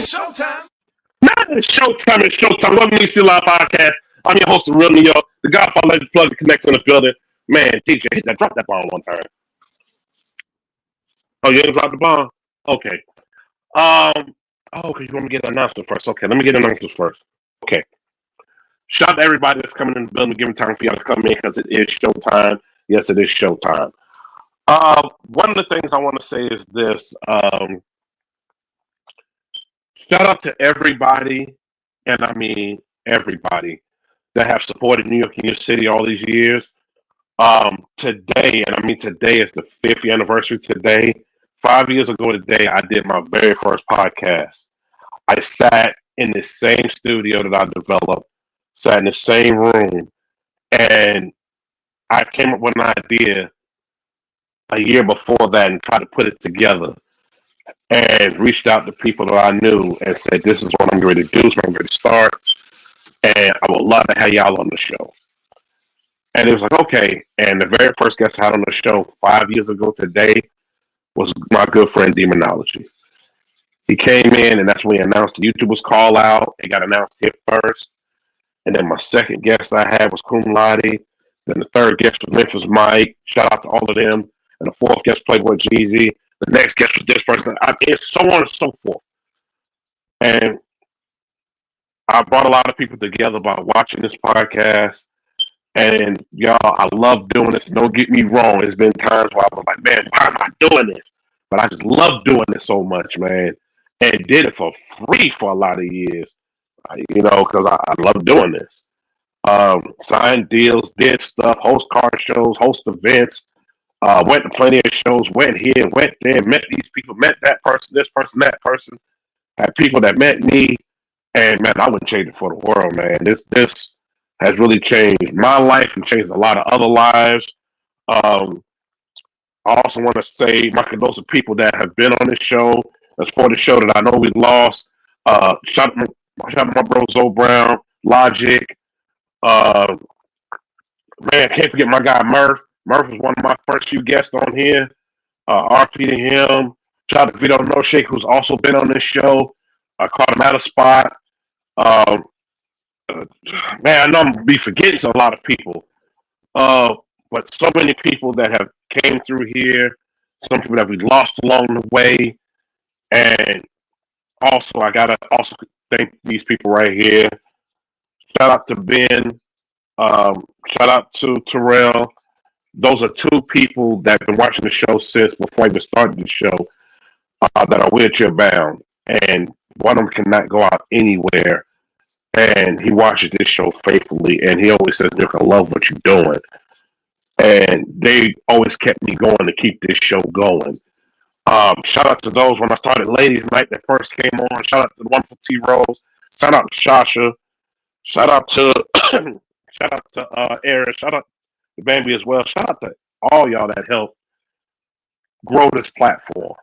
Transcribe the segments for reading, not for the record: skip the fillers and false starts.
Showtime. Not it's showtime. It's showtime. Welcome to the Live Podcast. I'm your host of Real New York, the Godfather, Legend Plug, the Connects in the building. Man, DJ, hit that, drop that bomb one time. Oh, you didn't drop the bomb? Okay. Okay, you want me to get an announcement first? Okay, let me get an announcement first. Okay. Shout out to everybody that's coming in the building, giving time for y'all to come in because it is showtime. Yes, it is showtime. One of the things I want to say is this. Shout out to everybody, and I mean everybody, that have supported New York in your city all these years. Today, and I mean today is the 5th anniversary today. 5 years ago today, I did my very first podcast. I sat in the same studio that I developed, sat in the same room, and I came up with an idea a year before that and tried to put it together and reached out to people that I knew and said, this is what I'm ready to do, this is what I'm ready to start, and I would love to have y'all on the show. And it was like, okay. And the very first guest I had on the show 5 years ago today was my good friend Demonology. He came in, and that's when he announced the YouTubers call out. It got announced here first. And then my second guest I had was Cum Laude. Then the third guest was Memphis Mike. Shout out to all of them. And the fourth guest, Playboy Jeezy. The next guest was this person. It's so on and so forth. And I brought a lot of people together by watching this podcast. And y'all, I love doing this. Don't get me wrong. There's been times where I was like, man, why am I doing this? But I just love doing this so much, man. And did it for free for a lot of years, because I love doing this. Signed deals, did stuff, host car shows, host events, went to plenty of shows, went here, went there, met these people, met that person, this person, that person. Had people that met me, and man, I wouldn't change it for the world, man. This has really changed my life and changed a lot of other lives. I also want to say my condolences to people that have been on this show, that's for the show that I know we lost. Shout out to my bro Zoe Brown, Logic. Man, I can't forget my guy Murph. Murph was one of my first few guests on here. RP to him. Shout out to Vito No Shake, who's also been on this show. I caught him at a spot. Man, I know I'm gonna be forgetting a lot of people. But so many people that have came through here, some people that we lost along the way. And also, I gotta also thank these people right here. Shout out to Ben. Shout out to Terrell. Those are two people that have been watching the show since before I even started the show that are wheelchair bound. And one of them cannot go out anywhere. And he watches this show faithfully. And he always says, Nick, I love what you're doing. And they always kept me going to keep this show going. Shout out to those when I started Ladies Night that first came on. Shout out to the wonderful T Rose. Shout out to Shasha. Shout out to Eric. Shout out to Bambi as well. Shout out to all y'all that helped grow this platform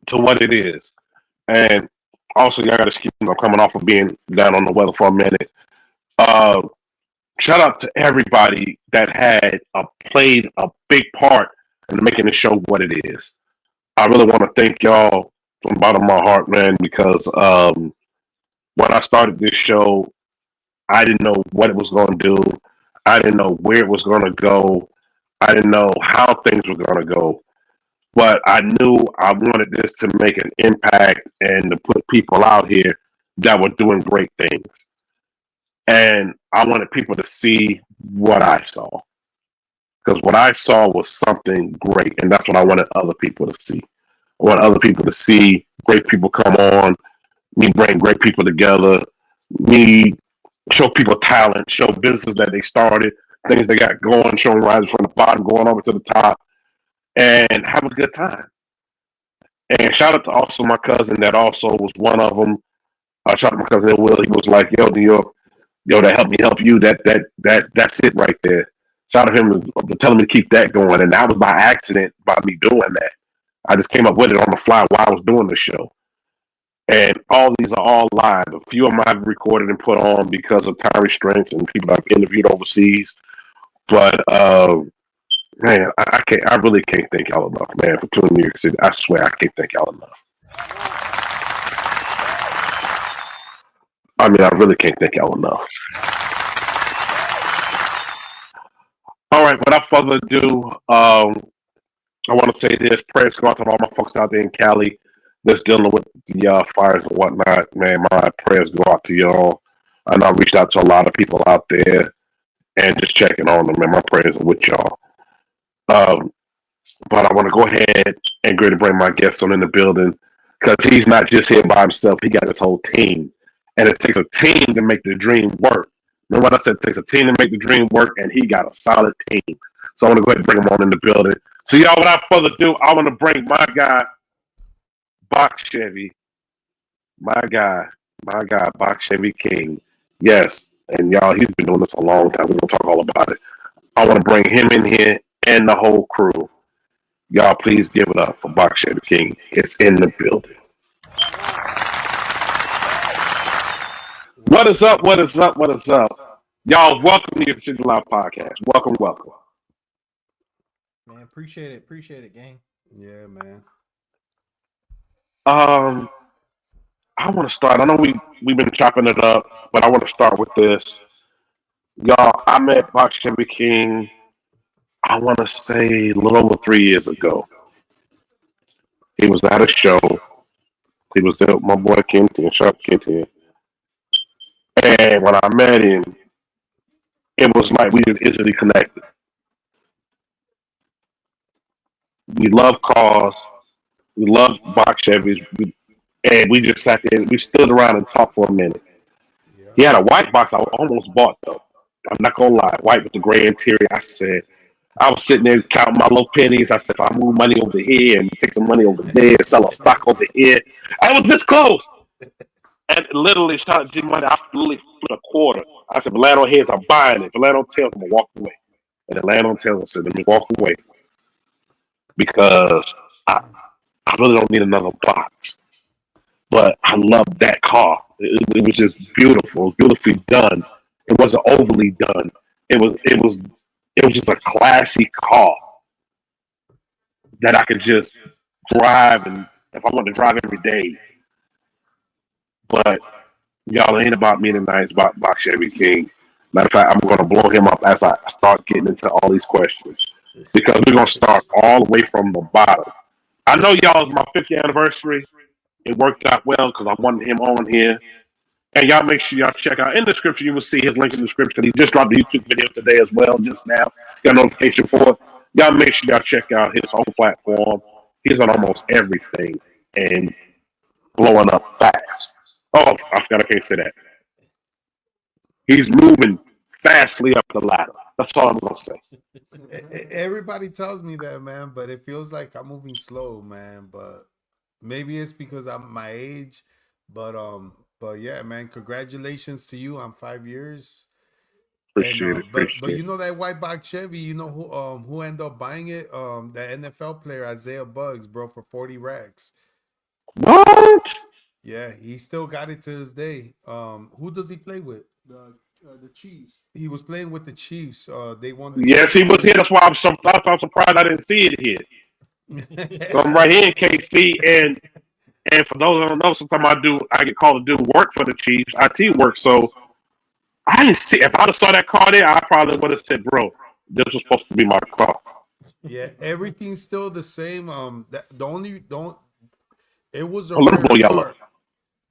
to what it is. And also, y'all got to excuse me, I'm coming off of being down on the weather for a minute. Shout out to everybody that had played a big part in making the show what it is. I really want to thank y'all from the bottom of my heart, man, because when I started this show, I didn't know what it was going to do. I didn't know where it was going to go. I didn't know how things were going to go. But I knew I wanted this to make an impact and to put people out here that were doing great things. And I wanted people to see what I saw. Because what I saw was something great. And that's what I wanted other people to see. I want other people to see great people come on, me bring great people together, me show people talent, show business that they started, things they got going, showing rising from the bottom, going over to the top, and have a good time. And shout out to also my cousin that also was one of them. Shout out to my cousin Will. He was like, yo, New York, that helped me help you. That's it right there. Shout out to him for telling me to keep that going. And that was by accident by me doing that. I just came up with it on the fly while I was doing the show. And all these are all live. A few of them I've recorded and put on because of time restraints and people I've interviewed overseas. But man, I can't. I really can't thank y'all enough, man, for touring New York City. I swear, I can't thank y'all enough. I mean, I really can't thank y'all enough. All right, without further ado, I want to say this. Prayers go out to all my folks out there in Cali that's dealing with the fires and whatnot. Man, my prayers go out to y'all. I know I reached out to a lot of people out there and just checking on them, and my prayers are with y'all. Um, but I want to go ahead and go to bring my guest on in the building because he's not just here by himself. He got his whole team, and it takes a team to make the dream work. Remember what I said? It takes a team to make the dream work, and he got a solid team. So I want to go ahead and bring him on in the building. So y'all, without further ado, I want to bring my guy, Bach Chevy. My guy, Bach Chevy King. Yes, and y'all, he's been doing this a long time. We're gonna talk all about it. I want to bring him in here and the whole crew. Y'all, please give it up for Bach Chevy King. It's in the building. What is up? What is up? What is up? Y'all, welcome to your City Live podcast. Welcome, welcome. Man, appreciate it, gang. Yeah, man. I want to start. I know we've been chopping it up, but I want to start with this. Y'all, I met Bach Chevy King, I want to say a little over 3 years ago. He was at a show. He was there with my boy Kenton, Sharp Kenton. And when I met him, it was like we just instantly connected. We love cars. We love box Chevys. And we just sat there. We stood around and talked for a minute. Yeah. He had a white box I almost bought, though. I'm not going to lie. White with the gray interior. I was sitting there counting my little pennies. I said, if I move money over here and take some money over there, sell a stock over here. I was this close. And literally, shout out to money. I literally flipped a quarter. I said, if land on heads, I'm buying it. If land on tails, I'm going to walk away. And then land on tails, I said, let me walk away. Because I really don't need another box. But I loved that car. It was just beautiful. It was beautifully done. It wasn't overly done. It was just a classy car that I could just drive, and if I want to drive every day. But y'all, it ain't about me tonight. It's about Chevy King. Matter of fact, I'm going to blow him up as I start getting into all these questions because we're going to start all the way from the bottom. I know y'all, it's my 50th anniversary. It worked out well because I wanted him on here. And y'all make sure y'all check out in the description. You will see his link in the description. He just dropped a YouTube video today as well, just now. Got a notification for it. Y'all make sure y'all check out his whole platform. He's on almost everything and blowing up fast. Oh, I forgot I can't say that. He's moving fastly up the ladder. That's all I'm gonna say. Everybody tells me that, man, but it feels like I'm moving slow, man. But maybe it's because I'm my age. But yeah, man, congratulations to you on 5 years. Appreciate it. But you know that white box Chevy, you know who ended up buying it? The NFL player Isaiah Buggs, bro, for 40 racks. What? Yeah, he still got it to this day. Who does he play with? The Chiefs. He was playing with the Chiefs. They won the Yes, he was here. That's why I'm surprised I didn't see it here. So I'm right here in KC, and for those who don't know, sometimes I get called to do work for the Chiefs, IT work. So I didn't see. If I'd have saw that car there, I probably would have said, "Bro, this was supposed to be my car." Yeah, everything's still the same. The only don't. It was a little rare boy yellow. car.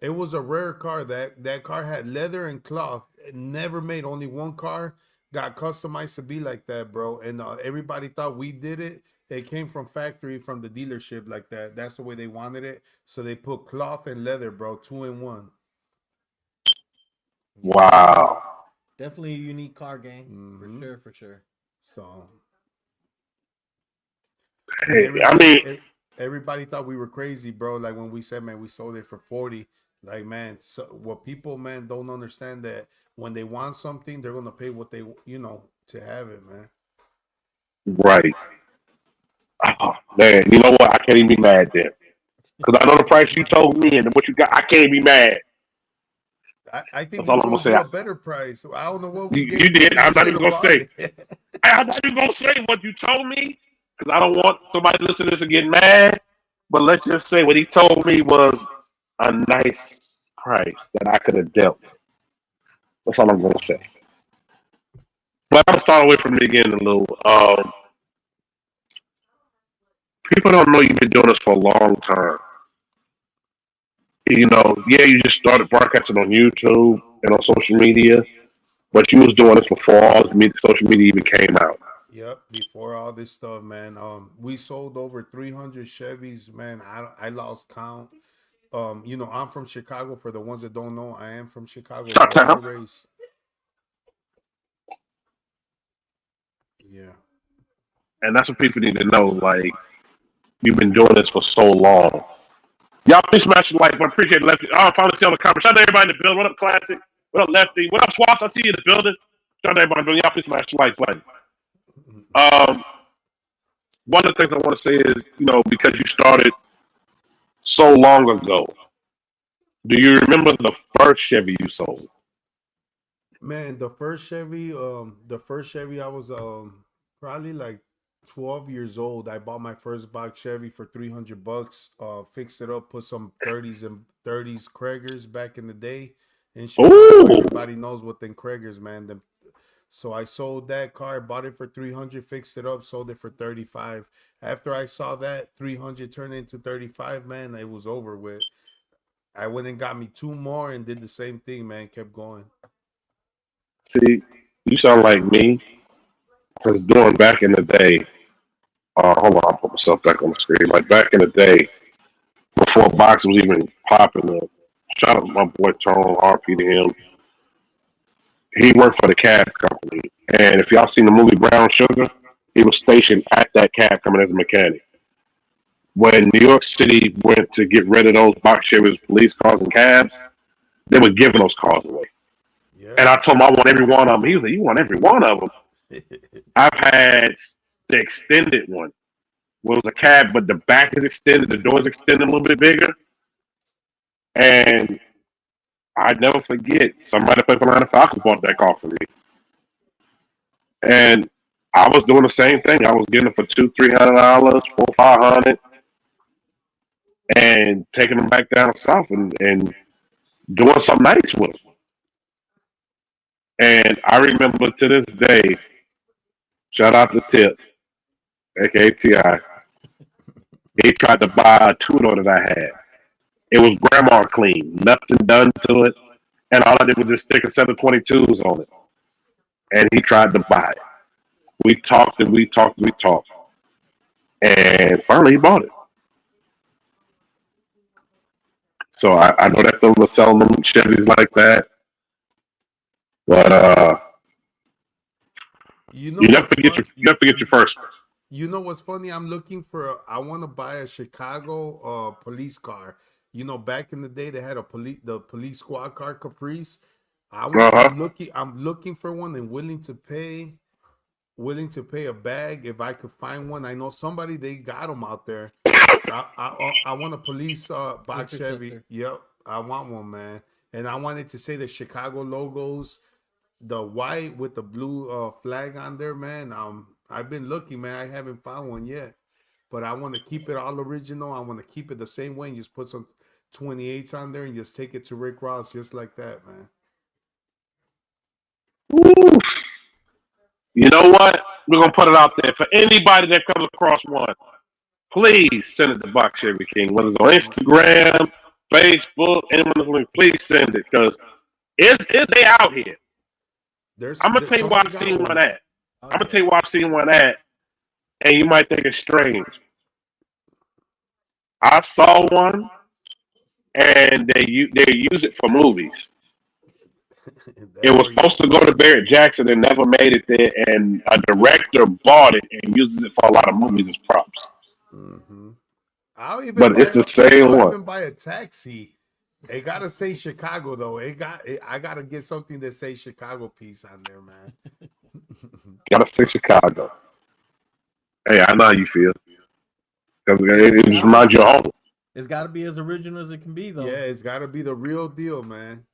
It was a rare car. That car had leather and cloth. It never made. Only one car got customized to be like that, bro. And everybody thought we did it. It came from factory, from the dealership, like that. That's the way they wanted it. So they put cloth and leather, bro, 2 in 1. Wow. Definitely a unique car, gang. For sure. So Hey, I mean, everybody thought we were crazy, bro. Like when we said, man, we sold it for 40. Like, man, so what people, man, don't understand that when they want something, they're gonna pay what they, to have it, man. right. Oh, man, you know what? I can't even be mad there. Because I know the price you told me and what you got. I can't be mad. I think That's we all I'm going to told say. you a better price. I don't know what we You gave you. did. I'm You not should even have going to bought say. it. I'm not even gonna say what you told me because I don't want somebody to listen to this and get mad. But let's just say what he told me was a nice price that I could have dealt. That's all I'm gonna say. But I'm gonna start away from the beginning, Lou. People don't know you've been doing this for a long time. You know, yeah, you just started broadcasting on YouTube and on social media, but you was doing this before all this social media even came out. Yep, before all this stuff, man. We sold over 300 Chevys, man. I lost count. I'm from Chicago. For the ones that don't know, I am from Chicago, Shot born and town. raised. Yeah. And that's what people need to know. Like, you've been doing this for so long. Y'all please smash the like button. Appreciate it, Lefty. Oh, I finally see on the comment. Shout out to everybody in the building. What up, Classic? What up, Lefty? What up, Swaps? I see you in the building. Shout out to everybody in the building. Y'all please smash the like button. Um, One of the things I want to say is, because you started so long ago, do you remember the first Chevy you sold? Man, the first Chevy I was probably like 12 years old. I bought my first box Chevy for $300. Fixed it up, put some 30s and 30s Kragers back in the day in Chicago. Ooh, Everybody knows what them Kragers, man. So I sold that car, bought it for 300, fixed it up, sold it for 35. After I saw that 300 turn into 35, man, it was over with. I went and got me two more and did the same thing, man. Kept going. see, you sound like me. Because doing back in the day, hold on, I'll put myself back on the screen. Like back in the day, before boxing was even popular, shout out to my boy Tone, RP to him. He worked for the cab company. And if y'all seen the movie Brown Sugar, he was stationed at that cab company as a mechanic. When New York City went to get rid of those box Chevys, police cars, and cabs, they were giving those cars away. Yeah. And I told him I want every one of them. He was like, "You want every one of them?" I've had the extended one. Well, it was a cab, but the back is extended, the door's extended a little bit bigger. And I never forget, somebody played for Atlanta Falcons bought that car for me. And I was doing the same thing. I was getting it for $200-$300, $400-$500, and taking them back down south and doing something nice with them. And I remember to this day, shout out to Tip, aka Ti. He tried to buy a two-door that I had. It was grandma clean, nothing done to it, and all I did was just stick a 722s on it. And he tried to buy it. We talked and we talked and we talked, and finally he bought it. So I know that feeling of selling them Chevys like that, but You know you never what's forget fun? your first one. You know what's funny? I'm looking for. I want to buy a Chicago police car. Back in the day, they had the police squad car Caprice. I want. Uh-huh. I'm looking for one and willing to pay a bag if I could find one. I know somebody, they got them out there. I want a police box Chevy. Interceptor. Yep, I want one, man. And I wanted to say the Chicago logos, the white with the blue flag on there, man. I've been looking, man. I haven't found one yet, but I want to keep it all original. I want to keep it the same way and just put some 28s on there and just take it to Rick Ross just like that, man. Woo. You know what? We're gonna put it out there for anybody that comes across one. Please send it to Box Chevy King, whether it's on Instagram, Facebook, anyone listening. Please send it because it's they out here. I'm gonna tell you where Somebody I've got seen one one. at. Oh, I'm gonna yeah. tell you where I've seen one at, and you might think it's strange. I saw one, and they use it for movies. It That's was where you. supposed to go to Barrett Jackson and never made it there, and a director bought it and uses it for a lot of movies as props. Mm-hmm. I'll even But buy it's the a. same I'll one. even buy a taxi. It gotta say Chicago though. I gotta get something that says Chicago piece on there, man. Gotta say Chicago. Hey, I know how you feel because it just reminds you of home. It's got to be as original as it can be, though. Yeah, it's gotta be the real deal, man.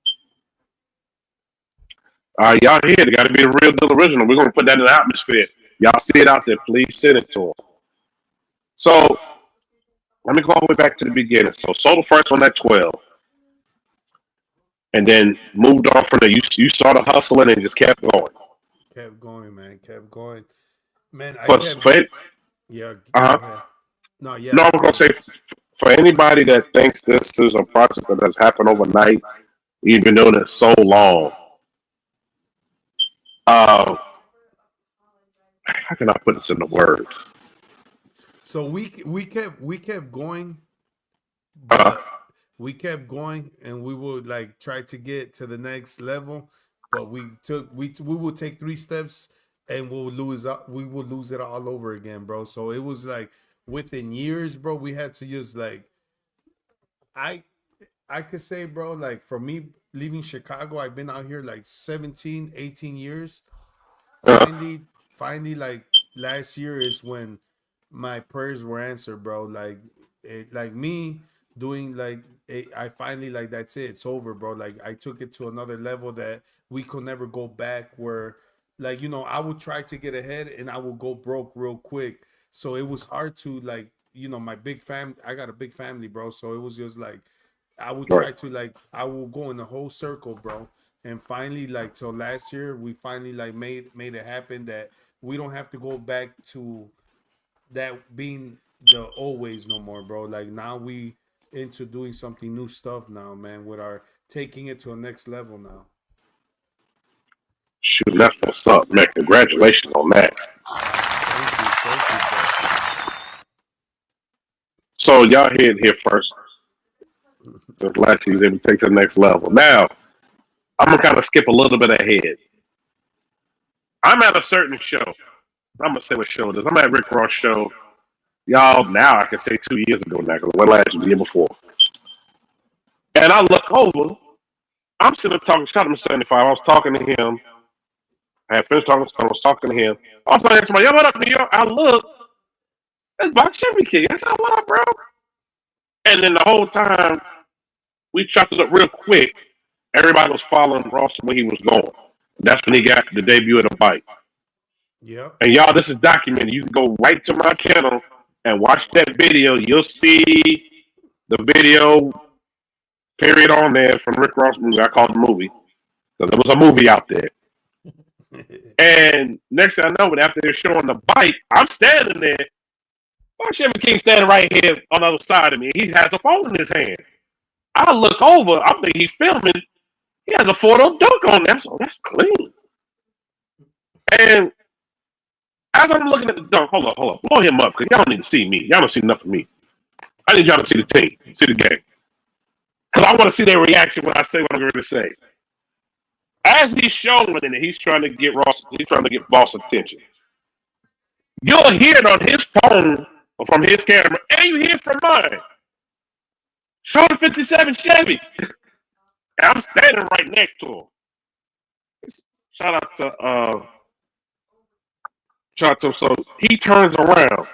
Y'all here. They got to be the real deal original. We're gonna put that in the atmosphere. Y'all see it out there. Please send it to them. So let me go all the way back to the beginning. So sold the first one at 12, and then moved on from there. You saw the hustle and just kept going. Kept going, man. Kept going, man. I For kept. for it, Yeah, uh go ahead. No, no, yeah, I was gonna say for anybody that thinks this is a process that has happened overnight, you've been doing it so long. Uh, how can I put this in the words? So we kept going, Uh, but we kept going, and we would like try to get to the next level, but we would take 3 steps, and we would lose it all over again, bro. So it was like within years, bro. We had to just like I I could say, bro, like for me leaving Chicago, I've been out here like 17, 18 years. uh, Finally, like last year is when my prayers were answered, bro. Like me doing I finally like that's it. It's over, bro. Like I took it to another level that we could never go back. Where, like I would try to get ahead and I would go broke real quick. So it was hard to like my big fam. I got a big family, bro. So it was just like I would right. try to like I will go in the whole circle, bro. And finally, like till last year, we finally like made it happen that we don't have to go back to that being the always no more, bro. Like now we into doing something new stuff now, man. With our taking it to a next level now. Shoot, that's what's up, man. Congratulations on that. Thank you, bro. So y'all hear it here first. Since last year, was able to take to the next level. Now, I'm gonna kind of skip a little bit ahead. I'm at a certain show. I'm gonna say what show it is. I'm at Rick Ross show. Y'all, now I can say 2 years ago now because I went last year, the year before. And I look over. I'm sitting there talking. Shot him 75. I was talking to him. I had finished talking. I was talking to him. Also, I asked somebody, "Yo, what up, New York?" I look. That's Box Chevy King. I said, "What up, bro?" And then the whole time we chopped it up real quick. Everybody was following Ross where he was going. That's when he got the debut of the bike. Yep. And y'all, this is documented. You can go right to my channel and watch that video. You'll see the video period on there from Rick Ross movie. I call it the movie. So there was a movie out there. And next thing I know, after they're showing the bike, I'm standing there. Why Chevy King standing right here on the other side of me? He has a phone in his hand. I look over. I'm thinking he's filming. He has a photo dunk on there. So that's clean. And as I'm looking at the dunk, hold on, blow him up because y'all don't need to see me. Y'all don't see enough of me. I need y'all to see the team, see the game, because I want to see their reaction when I say what I'm going to say. As he's showing it, he's trying to get boss attention. You'll hear it on his phone or from his camera, and you hear it from mine. Show the 57 Chevy. And I'm standing right next to him. Shout out to so he turns around,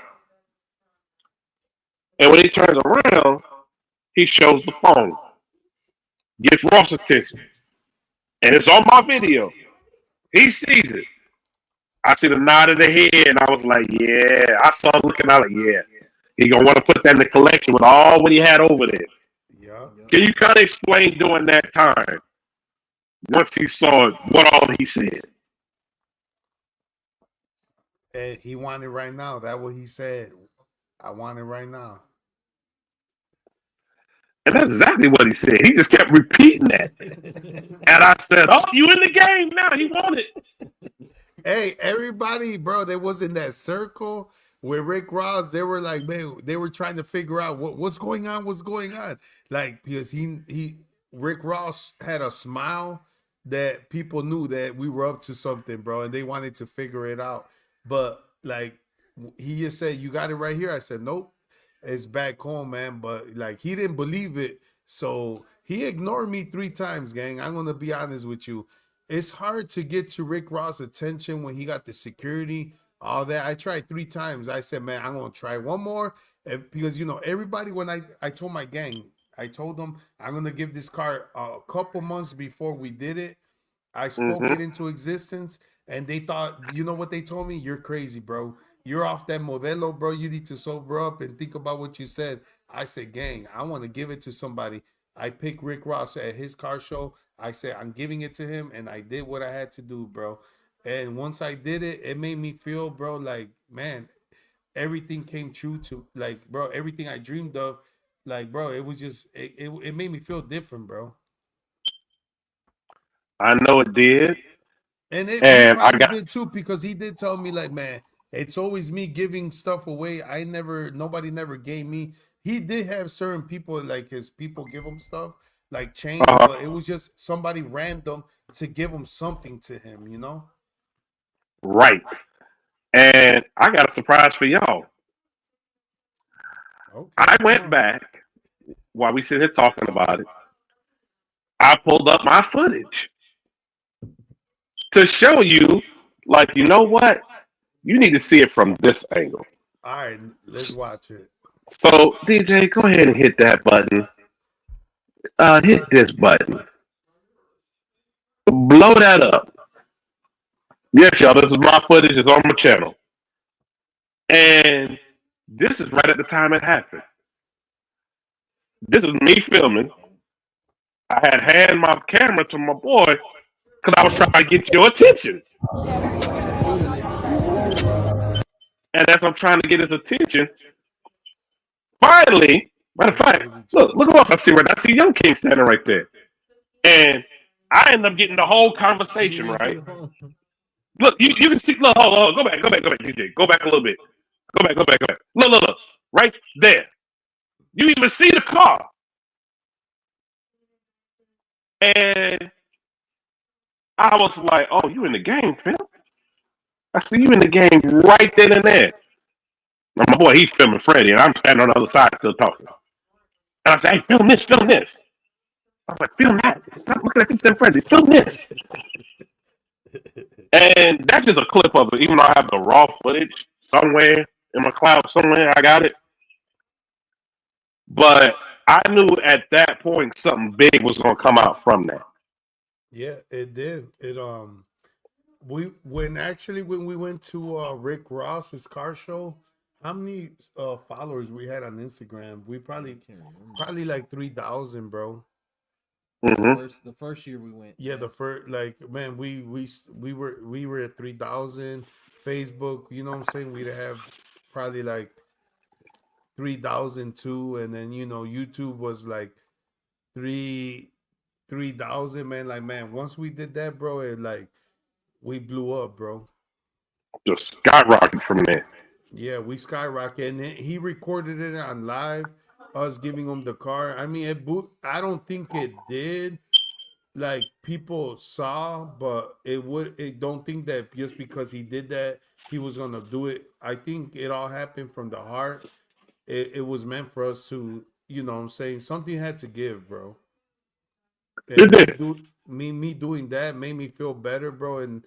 and when he turns around, he shows the phone, gets Ross attention, and it's on my video. He sees it. I see the nod of the head, and I was like, yeah. I saw him looking out like, yeah. He gonna want to put that in the collection with all what he had over there. Yep. Can you kind of explain during that time, once he saw it, what all he said? And he wanted right now. That what he said. I want it right now. And that's exactly what he said. He just kept repeating that. And I said, oh, you in the game now. He won it. Hey, everybody, bro, they was in that circle with Rick Ross. They were like, man, they were trying to figure out what's going on, like because he Rick Ross had a smile that people knew that we were up to something, bro, and they wanted to figure it out. But like he just said, you got it right here. I said, nope, it's back home, man. But like he didn't believe it, so he ignored me 3 times, gang. I'm gonna be honest with you. It's hard to get to Rick Ross' attention when he got the security, all that. I tried 3 times. I said, man, I'm gonna try one more. Because everybody, when I told my gang, I told them I'm gonna give this car a couple months before we did it. I spoke Mm-hmm. it into existence, and they thought, you know what they told me? You're crazy, bro. You're off that Modelo, bro. You need to sober up and think about what you said. I said, gang, I want to give it to somebody. I picked Rick Ross at his car show. I said, I'm giving it to him, and I did what I had to do, bro. And once I did it, it made me feel, bro, like, man, everything came true to, like, bro, everything I dreamed of, like, bro, it was just, it made me feel different, bro. I know it did, And he and I probably got did too, because he did tell me, like, man, it's always me giving stuff away. Nobody never gave me. He did have certain people, like his people, give him stuff like change, uh, but it was just somebody random to give him something to him, you know? right, and I got a surprise for y'all. Okay, I come went on. back while we sit here talking about it. I pulled up my footage to show you, like, you know what? You need to see it from this angle. All right, let's watch it. So, DJ, go ahead and hit that button. Hit this button. Blow that up. Yes, y'all, this is my footage. It's on my channel. And this is right at the time it happened. This is me filming. I had hand my camera to my boy because I was trying to get your attention. Yeah, feeling it. And as I'm trying to get his attention, finally, matter of What fact, was he look talking who else I about? see right now. I see Young King standing right there. And I end up getting the whole You conversation, didn't see right? the phone. Look, you can see, look, hold on, go back, DJ. Go back a little bit. Go back. Look. Right there. You even see the car. And I was like, oh, you in the game, fam. I see you in the game right then and there. Now, my boy, he's filming Freddie, and I'm standing on the other side still talking. And I said, hey, film this, film this. I was like, film that. Stop looking at this and Freddie. Film this. And that's just a clip of it, even though I have the raw footage somewhere in my cloud, somewhere I got it. But I knew at that point something big was going to come out from that. Yeah, it did. When we went to Rick Ross's car show, how many followers we had on Instagram? We I probably can't remember. probably like 3,000, bro. Hmm. The first year we went, Yeah, yeah. the first, like, man, we were at 3,000. Facebook, you know what I'm saying? We'd have probably like 3,000 too, and then YouTube was like three 3,000, man. Like, man, once we did that, bro, it like we blew up, bro. Just skyrocketed from there. Yeah, we skyrocketed, and then he recorded it on live. Us giving him the car. I mean, I don't think it did. Like, people saw, but it would. It don't think that just because he did that, he was gonna do it. I think it all happened from the heart. It was meant for us to, what I'm saying, something had to give, bro. It And did. me doing that made me feel better, bro. And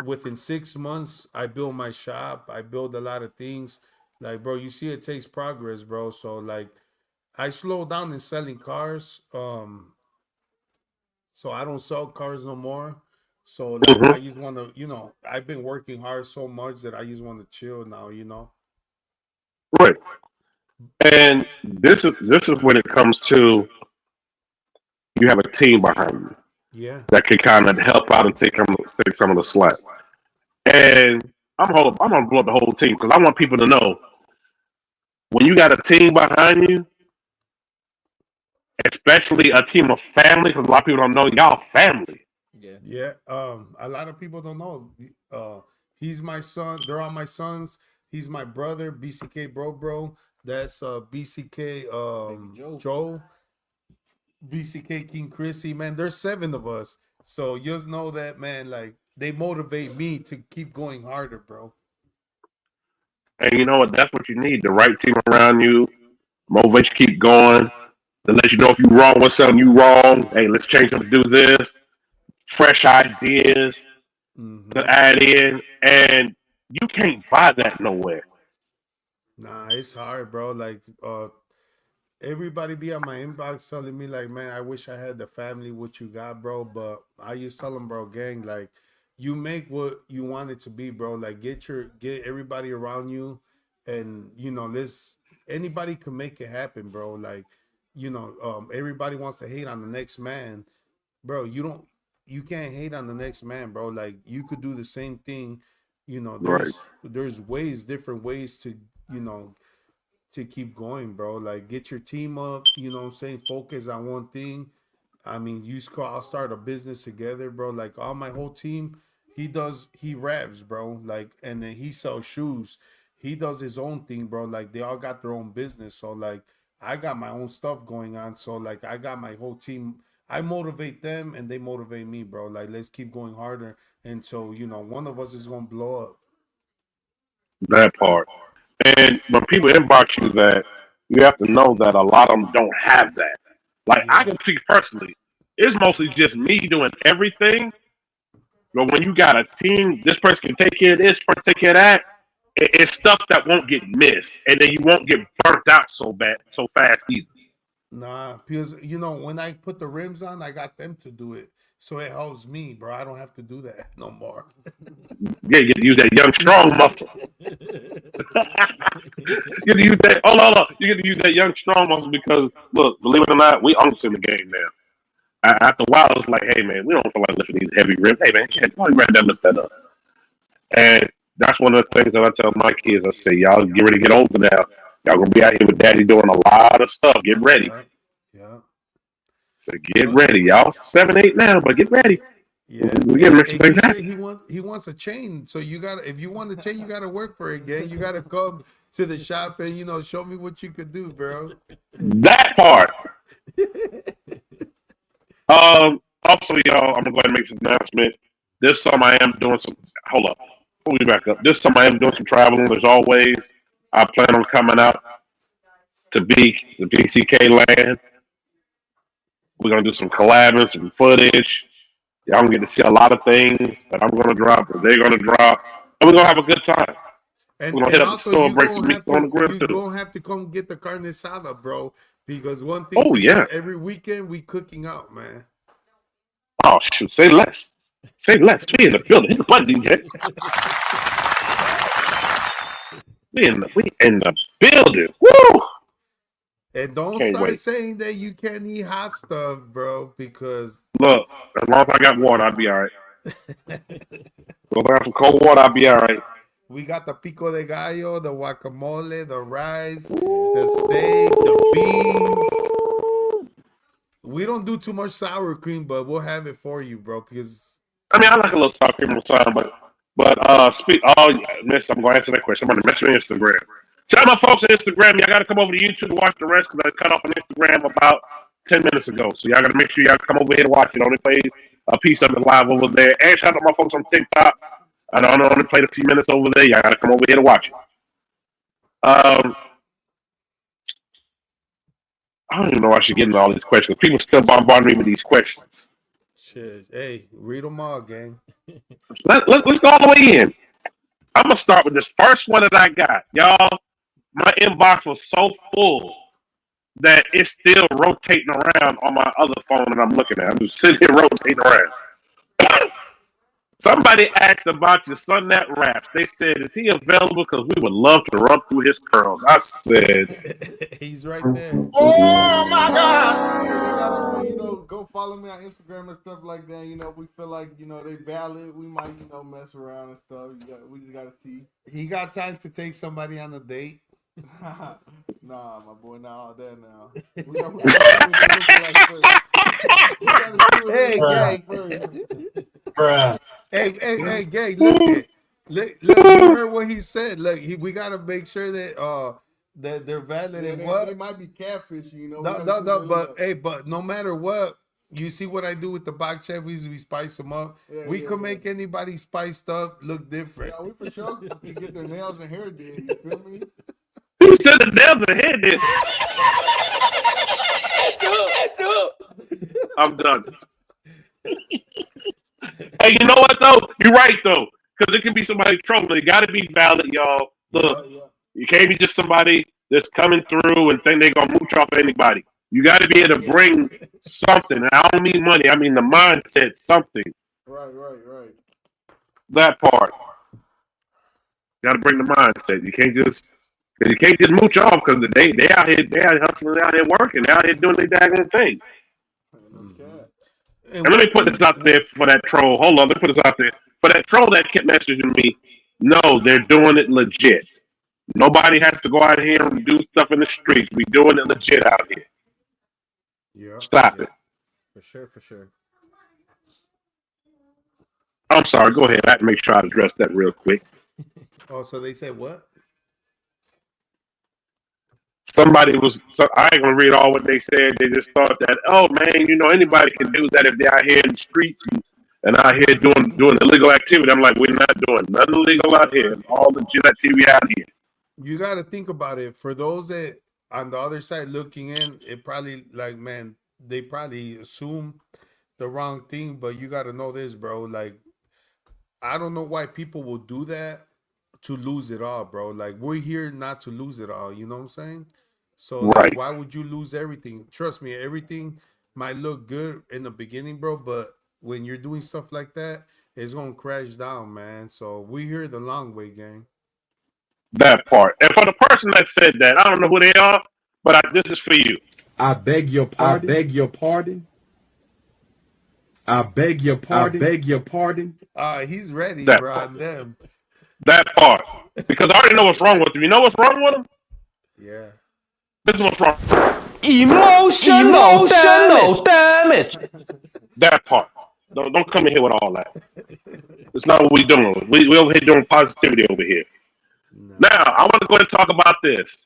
within 6 months, I built my shop. I built a lot of things. Like, bro, you see, it takes progress, bro. So, like, I slowed down in selling cars. So I don't sell cars no more. So, like, I Hmm. just want to, I've been working hard so much that I just want to chill now. Right. And this is when it comes to you have a team behind you Yeah. that can kind of help out and take some of the slack. And I'm gonna blow up the whole team because I want people to know when you got a team behind you, especially a team of family, because a lot of people don't know y'all family. Yeah. Yeah, a lot of people don't know. He's my son. They're all my sons. He's my brother, BCK bro. That's BCK Baby Joe. Joe, BCK King Chrissy. Man, there's seven of us. So just know that, man. Like, they motivate me to keep going harder, bro. And you know what? That's what you need. The right team around you, motivate you keep going. To let you know if you're wrong with something, you wrong. Hey, let's change up and do this. Fresh ideas to Hmm. add in, and you can't buy that nowhere. Nah, it's hard, bro. Like, everybody be on my inbox telling me like, man, I wish I had the family what you got, bro. But I just tell them, bro, gang, like, you make what you want it to be, bro. Like, get everybody around you, and let's anybody can make it happen, bro. Like, everybody wants to hate on the next man, bro. You can't hate on the next man, bro. Like, you could do the same thing. Right. There's different ways to you know keep going, bro. Like, get your team up, what I'm saying, focus on one thing. I mean, I'll start a business together, bro. Like, all my whole team, he raps, bro. Like, and then he sells shoes. He does his own thing, bro. Like, they all got their own business. So, like, I got my own stuff going on. So, like, I got my whole team. I motivate them and they motivate me, bro. Like, let's keep going harder. And so, one of us is going to blow up. That part. And when people inbox you that, you have to know that a lot of them don't have that. Like, I Yeah. can speak personally. It's mostly just me doing everything. But when you got a team, this person can take care of this, person take care of that. It's stuff that won't get missed, and then you won't get burnt out so bad, so fast either. Nah, because when I put the rims on, I got them to do it, so it helps me, bro. I don't have to do that no more. Yeah, you get to use that young, strong muscle. You get to use that. Hold on. You get to use that young, strong muscle because, look, believe it or not, we unks in the game now. After a while, it's like, hey, man, we don't feel like lifting these heavy rims. Hey, man, yeah, go ahead and that, lift that up. And that's one of the things that I tell my kids. I say, y'all get ready to get older now. Y'all gonna be out here with daddy doing a lot of stuff. Get ready. Yeah, yeah. So get ready, y'all. 7, 8 now, but get ready. Yeah, We get make some and things he said happen. he wants a chain. So if you want a chain, you gotta work for it, gang. You gotta come to the shop and show me what you could do, bro. That part. Also, y'all, I'm gonna go ahead and make some announcement. This summer I am doing some. Hold up, before we back up. This summer I am doing some traveling. As always, I plan on coming out to the BCK land. We're gonna do some collabing, some footage. Y'all gonna get to see a lot of things that I'm gonna drop, or they're gonna drop, and we're gonna have a good time. We're gonna hit And up the also, store, break some meat on the grill you too. gonna have to come get the carne asada, bro. Because one thing Oh for yeah. sure, every weekend we cooking out, man. Oh shoot, say less. Say less. We in the building. Hit the button, DJ. We in the building. Woo! And don't Can't start wait. saying that you can't eat hot stuff, bro, because Look, as long as I got water, I'll be all right. As long as I got some cold water, I'll be all right. we got the pico de gallo, the guacamole, the rice, the steak, the beans. We don't do too much sour cream, but we'll have it for you, bro. Because I mean, I like a little sour cream on the side, speak. Oh, miss, I'm gonna answer that question. I'm gonna mention Instagram. Shout out my folks on Instagram. Y'all gotta come over to YouTube to watch the rest because I cut off on Instagram about 10 minutes ago. So y'all gotta make sure y'all come over here to watch it. Only plays a piece of it live over there. And shout out my folks on TikTok. I know I only played a few minutes over there. Y'all gotta come over here to watch it. I don't even know why I should get into all these questions. People still bombarding me with these questions. shit, hey, read them all, gang. Let's go all the way in. I'm gonna start with this first one that I got, y'all. My inbox was so full that it's still rotating around on my other phone that I'm looking at. I'm just sitting here rotating around. Somebody asked about your son that raps. They said, "Is he available? Because we would love to run through his curls." I said, He's right there. "Oh my God!" Hey, they gotta, go follow me on Instagram and stuff like that. We feel like, they valid. We might, mess around and stuff. We just gotta see. He got time to take somebody on a date. Nah, my boy, not all that now. We gotta see what Hey, they look gang. like first. Bruh. Hey, gang. Look, you heard what he said. Look, we gotta make sure that they're valid Yeah, and they what. might be catfish, We No, gotta no, see no. what they look But like. hey, but no matter what, you see what I do with the box chef. We spice them up. Yeah, We yeah, could yeah. make anybody spiced up look different. Yeah, we for sure can get their nails and hair did. You feel me? Who said the nails are headed? I'm done. Hey, you know what though? You're right though, because it can be somebody trolling. It got to be valid, y'all. Look, Yeah. you can't be just somebody that's coming through and think they're gonna mooch off anybody. You got to be able to bring something. And I don't mean money. I mean the mindset, something. Right. That part. Got to bring the mindset. You can't just mooch off because they out here hustling, they out here working, they out here doing their daggone thing. And let me put this out there for that troll. Hold on, let me put this out there for that troll that kept messaging me. No, they're doing it legit. Nobody has to go out here and do stuff in the streets. We doing it legit out here. Yeah. Stop it. For sure. I'm sorry. Go ahead. I have to make sure I address that real quick. Oh, so they said what? Somebody was. So I ain't gonna read all what they said. They just thought that, oh man, anybody can do that if they're out here in the streets and out here doing illegal activity. I'm like, we're not doing nothing illegal out here. It's all legit activity out here. You got to think about it. For those that on the other side looking in, it probably like, man, they probably assume the wrong thing. But you got to know this, bro. Like, I don't know why people will do that to lose it all, bro. Like, we're here not to lose it all. You know what I'm saying? So, Right. like, why would you lose everything? Trust me, everything might look good in the beginning, bro. But when you're doing stuff like that, it's gonna crash down, man. So we here the long way, gang. That part. And for the person that said that, I don't know who they are, but this is for you. I beg your pardon. I beg your pardon. I beg your pardon. I beg your pardon. He's ready, That bro. part. On them. That part. Because I already know what's wrong with him. You know what's wrong with him? Yeah. This is what's wrong. Emotional damage. That part. Don't come in here with all that. It's not what we doing. We over here doing positivity over here. No. Now, I want to go ahead and talk about this.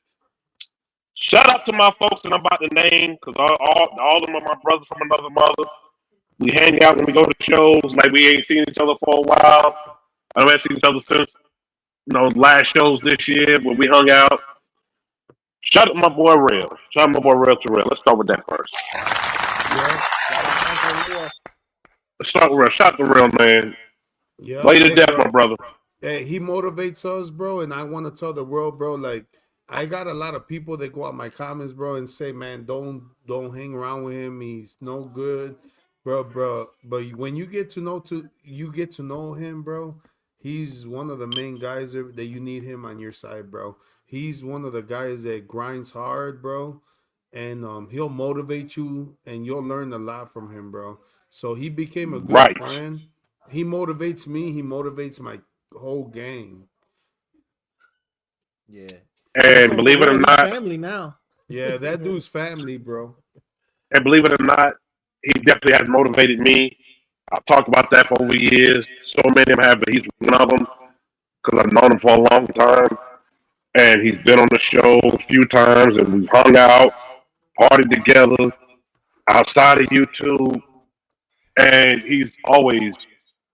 Shout out to my folks that I'm about to name, because all of them are my brothers from another mother. We hang out when we go to shows like we ain't seen each other for a while. I haven't seen each other since last shows this year when we hung out. Shout out to my boy Real. Shout out to my boy Real to Real. Let's start with that first. Yeah. Let's start with Real. Shout out to Real, man. Yeah. Lay to death, my brother. Hey, he motivates us, bro, and I want to tell the world, bro, like, I got a lot of people that go out my comments, bro, and say, man, don't hang around with him. He's no good, bro. But when you get to know him, bro, he's one of the main guys that you need him on your side, bro. He's one of the guys that grinds hard, bro, and he'll motivate you, and you'll learn a lot from him, bro. So he became a good friend. He motivates me. He motivates my whole gang. Yeah. And believe it or not, family now. Yeah, that dude's family, bro. And believe it or not, he definitely has motivated me. I've talked about that for over years. So many of them have, but he's one of them because I've known him for a long time. And he's been on the show a few times, and we've hung out, partied together outside of YouTube. And he's always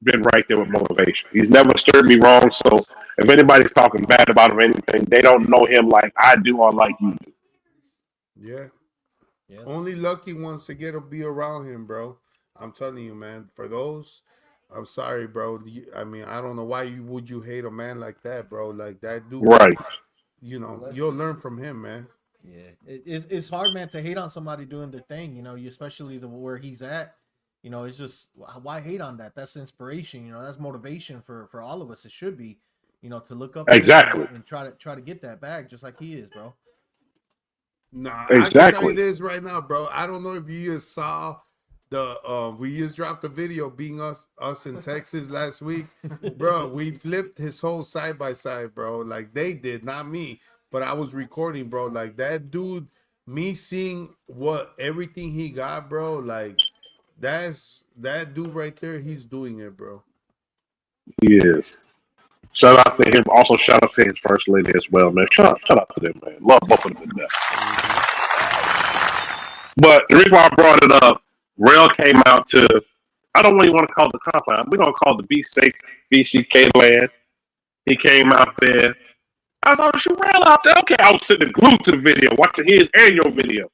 been right there with motivation. He's never steered me wrong. So if anybody's talking bad about him or anything, they don't know him like I do or like you do. Yeah. Only lucky ones to be around him, bro. I'm telling you, man. For those, I'm sorry, bro. I mean, I don't know why would you hate a man like that, bro? Like that dude. Right. You'll learn from him, man. Yeah. It's hard, man, to hate on somebody doing their thing, especially where he's at. It's just, why hate on that? That's inspiration, that's motivation for all of us. It should be, to look up exactly and try to get that bag just like he is, bro. Nah, exactly. I can tell you this right now, bro. I don't know if you just saw we just dropped a video being us in Texas last week, bro. We flipped his whole side by side, bro. Like they did, not me, but I was recording, bro. Like that dude, me seeing everything he got, bro. Like that dude right there. He's doing it, bro. He is. Shout out to him. Also, shout out to his first lady as well, man. Shout out to them, man. Love both of them to death. But the reason why I brought it up, Rail came out to, I don't really want to call it the compound. We're going to call it the BCK land. He came out there. I was like, shoot, Rail out there. Okay, I was sitting glued to the video, watching his and your video.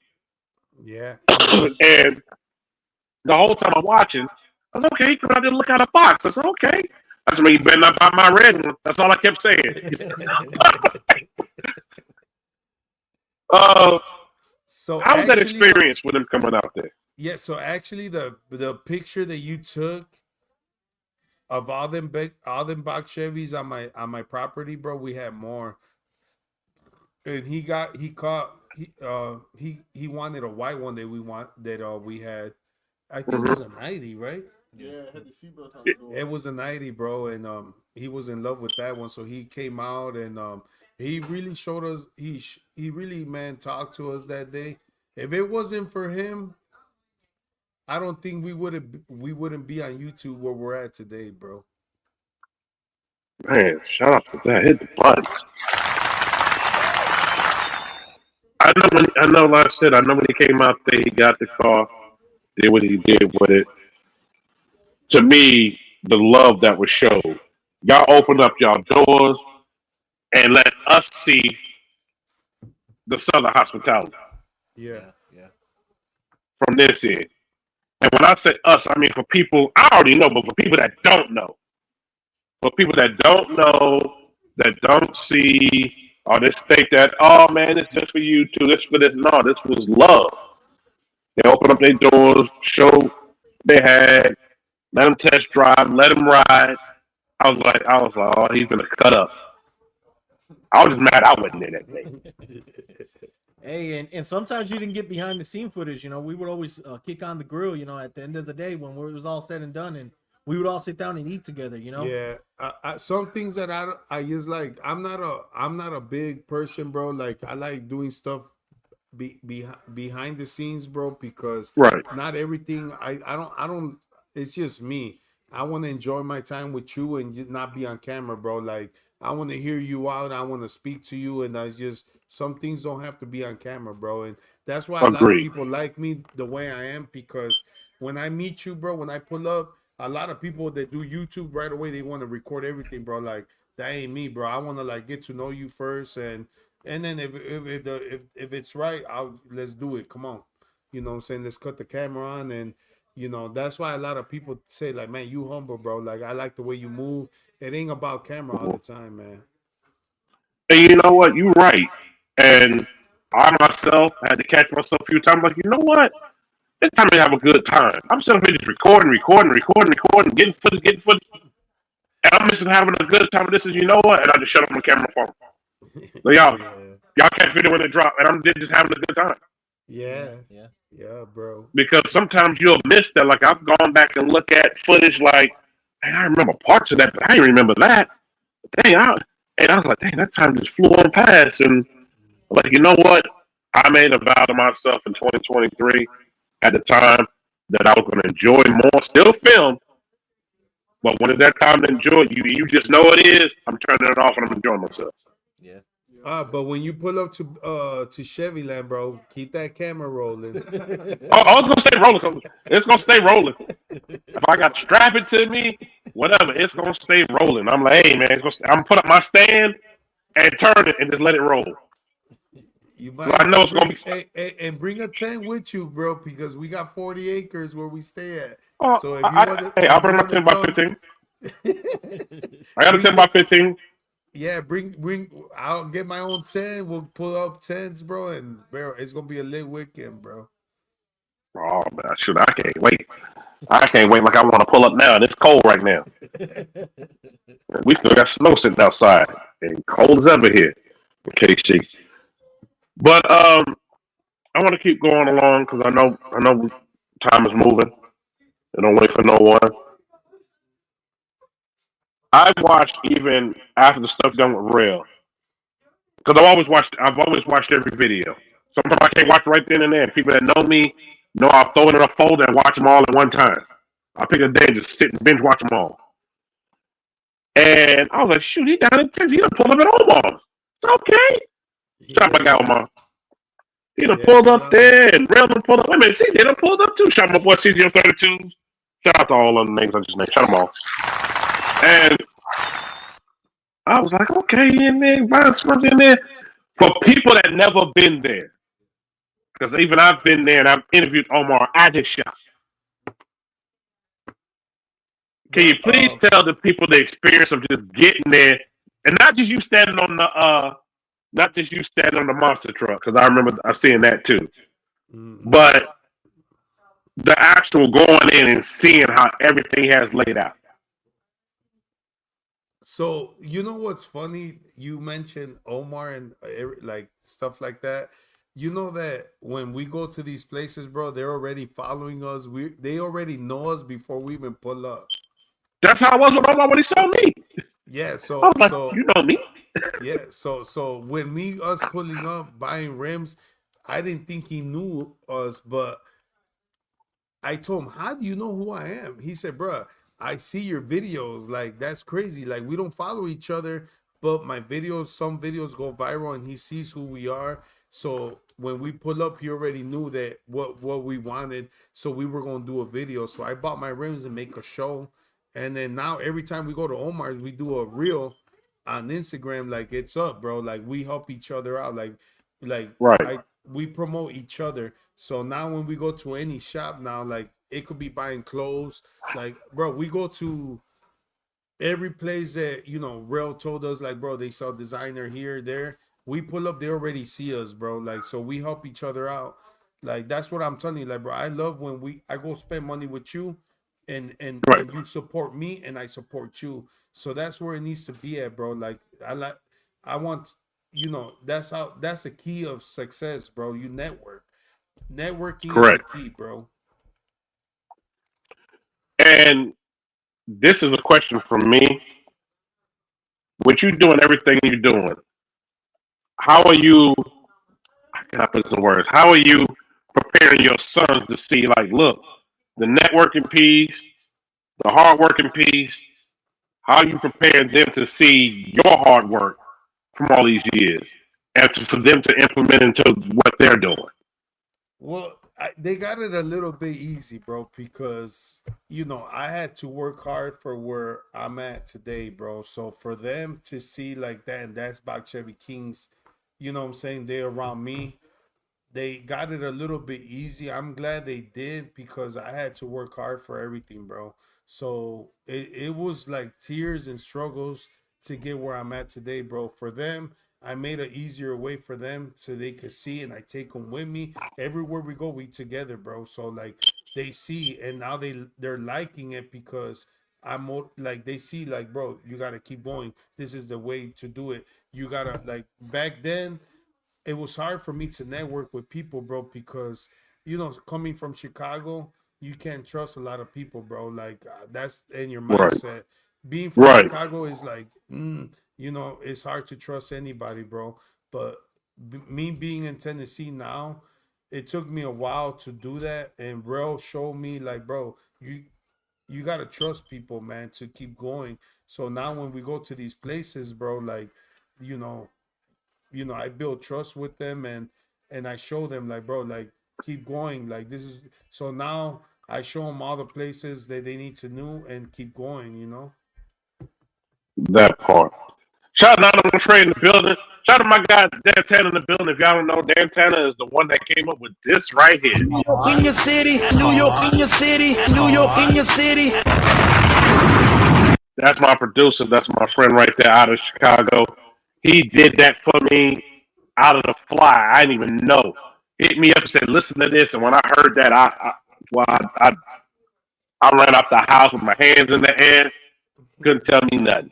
Yeah. And the whole time I'm watching, I was okay, come out there and look at a box. I said, okay. I said, you better not buy my red one. That's all I kept saying. Uh, So how was that actually, experience with him coming out there? yeah. So actually, the picture that you took of all them box Chevys on my property, bro, we had more. And he caught he wanted a white one that we had. I think it Mm-hmm. was a 90, right? Yeah, it had the seatbelt on the door. It was a 90, bro, and he was in love with that one, so he came out and he really showed us he really, man, talked to us that day. If it wasn't for him, I don't think we wouldn't be on YouTube where we're at today, bro. Man, shout out to that. Hit the button. I know, like I said, I know when he came out there, he got the car, did what he did with it. To me, the love that was showed. Y'all opened up y'all doors and let us see the Southern hospitality Yeah. Yeah. from this end. And when I say us, I mean for people I already know, but for people that don't know. For people that don't know, that don't see, or just think that, oh man, it's just for you too, this for this. No, this was love. They opened up their doors, showed they had, let them test drive, let them ride. I was like, oh, he's gonna cut up. I was just mad I wasn't there that day. Hey, and sometimes you didn't get behind the scene footage. You know, we would always kick on the grill. You know, at the end of the day when it was all said and done, and we would all sit down and eat together. You know. Yeah, some things that I just like. I'm not a big person, bro. Like I like doing stuff behind the scenes, bro, because Right. not everything I don't it's just me. I want to enjoy my time with you and not be on camera, bro. Like I want to hear you out. I want to speak to you, and I just some things don't have to be on camera, bro. And that's why a lot of Agreed. people like me the way I am, because when I meet you, bro, when I pull up, a lot of people that do YouTube right away, they want to record everything, bro. Like that ain't me, bro. I want to like get to know you first, and then if it's right, let's do it. Come on, you know what I'm saying? Let's cut the camera on, and that's why a lot of people say like, man, you humble, bro. Like I like the way you move. It ain't about camera all the time, man. And you know what? You're right. And I myself had to catch myself a few times. Like, you know what? It's time to have a good time. I'm sitting here just recording, getting footage, and I'm missing having a good time. This is, you know what? And I just shut off my camera phone. So Yeah, y'all catch video when it drop, and I'm just having a good time. yeah, Yeah. yeah, bro. Because sometimes you'll miss that. Like I've gone back and look at footage, like, hey, I remember parts of that, but I didn't remember that. Dang, and I was like, dang, that time just flew on past. And like, you know what? I made a vow to myself in 2023 at the time that I was going to enjoy more, still film, but when it's that time to enjoy, you just know it is. I'm turning it off and I'm enjoying myself. Yeah. But when you pull up to Chevy Land, bro, keep that camera rolling. Oh, it's gonna stay rolling. It's gonna stay rolling. If I got to strap it to me, whatever, it's gonna stay rolling. I'm like, hey man, I'm gonna put up my stand and turn it and just let it roll. You Well, might I have know to it's gonna be. and bring a tent with you, bro, because we got 40 acres where we stay at. Oh, So if you want to, hey, I'll bring my 10 by 15. I got a bring 10 by 15. Yeah, bring. I'll get my own tent. We'll pull up tents, bro, and bro, it's gonna be a lit weekend, bro. Oh man, shoot, I can't wait. I can't wait like I want to pull up now. And it's cold right now. We still got snow sitting outside and cold as ever here in KC. But I want to keep going along because I know time is moving. I don't wait for no one. I've watched even after the stuff done with Rail because I've always watched every video. Sometimes I can't watch right then and there. People that know me know I'll throw it in a folder and watch them all at one time. I pick a day and just sit and binge watch them all. And I was like, shoot, he down in Texas. He done pulled up at Omar's. Okay. Shout out my guy Omar. He done pulled up there and Rail done pulled up. Wait a minute, CJ done pulled up too. Shout out my boy CJ 32. Shout out to all of the names I just named. Shout them all. And I was like, okay, in there, buying something in there. For people that never been there, because even I've been there and I've interviewed Omar at his shop. Can you please tell the people the experience of just getting there and not just you standing on not just you standing on the monster truck, because I remember I seeing that too, Mm-hmm. but the actual going in and seeing how everything has laid out. So you know what's funny? You mentioned Omar and like stuff like that. You know that when we go to these places, bro, they're already following us. They already know us before we even pull up. That's how I was with Omar when he saw me. Yeah. I So was like, you know me. yeah. So when us pulling up buying rims, I didn't think he knew us, but I told him, "How do you know who I am?" He said, "Bruh, I see your videos. Like that's crazy. Like we don't follow each other, but my videos, some videos go viral, and he sees who we are. So when we pull up, he already knew that what we wanted. So we were gonna do a video. So I bought my rims and make a show, and then now every time we go to Omar's, we do a reel on Instagram. Like it's up, bro. Like we help each other out. Like Right, I we promote each other. So now when we go to any shop now, like it could be buying clothes. Like, bro, we go to every place that Rail told us, like, bro, they sell designer here, there. We pull up, they already see us, bro. Like, so we help each other out. Like, that's what I'm telling you. Like, bro, I love when I go spend money with you right, and you support me and I support you. So that's where it needs to be at, bro. Like I want that's the key of success, bro. You network. Networking is the correct. key, bro. And this is a question from me. With you doing everything you're doing, how are you? How can I put this in words? How are you preparing your sons to see, like, look, the networking piece, the hard working piece? How are you preparing them to see your hard work from all these years and for them to implement into what they're doing? Well, they got it a little bit easy, bro, because I had to work hard for where I'm at today, bro. So for them to see like that, and that's Bach Chevy Kings, what I'm saying, they around me, they got it a little bit easy. I'm glad they did because I had to work hard for everything, bro. So it was like tears and struggles to get where I'm at today, bro. For them, I made an easier way for them so they could see, and I take them with me everywhere we go. We together, bro. So like they see, and now they're liking it because I'm more like they see like, bro, you gotta keep going. This is the way to do it. You gotta like back then it was hard for me to network with people, bro, because coming from Chicago, you can't trust a lot of people, bro. Like that's in your Right, mindset. Being from right. Chicago is like, it's hard to trust anybody, bro. But me being in Tennessee now, it took me a while to do that, and Rel showed me like, bro, you gotta trust people, man, to keep going. So now when we go to these places, bro, like, you know, I build trust with them, and I show them like, bro, like keep going, like this is so now I show them all the places that they need to know and keep going. That part. Shout out to Trey in the building. Shout out to my guy Dan Tanner in the building. If y'all don't know, Dan Tanner is the one that came up with this right here. New York in your city, New York in your city, New York in your city. That's my producer. That's my friend right there out of Chicago. He did that for me out of the fly. I didn't even know. Hit me up and said, "Listen to this." And when I heard that, well, I ran out the house with my hands in the air. Couldn't tell me nothing.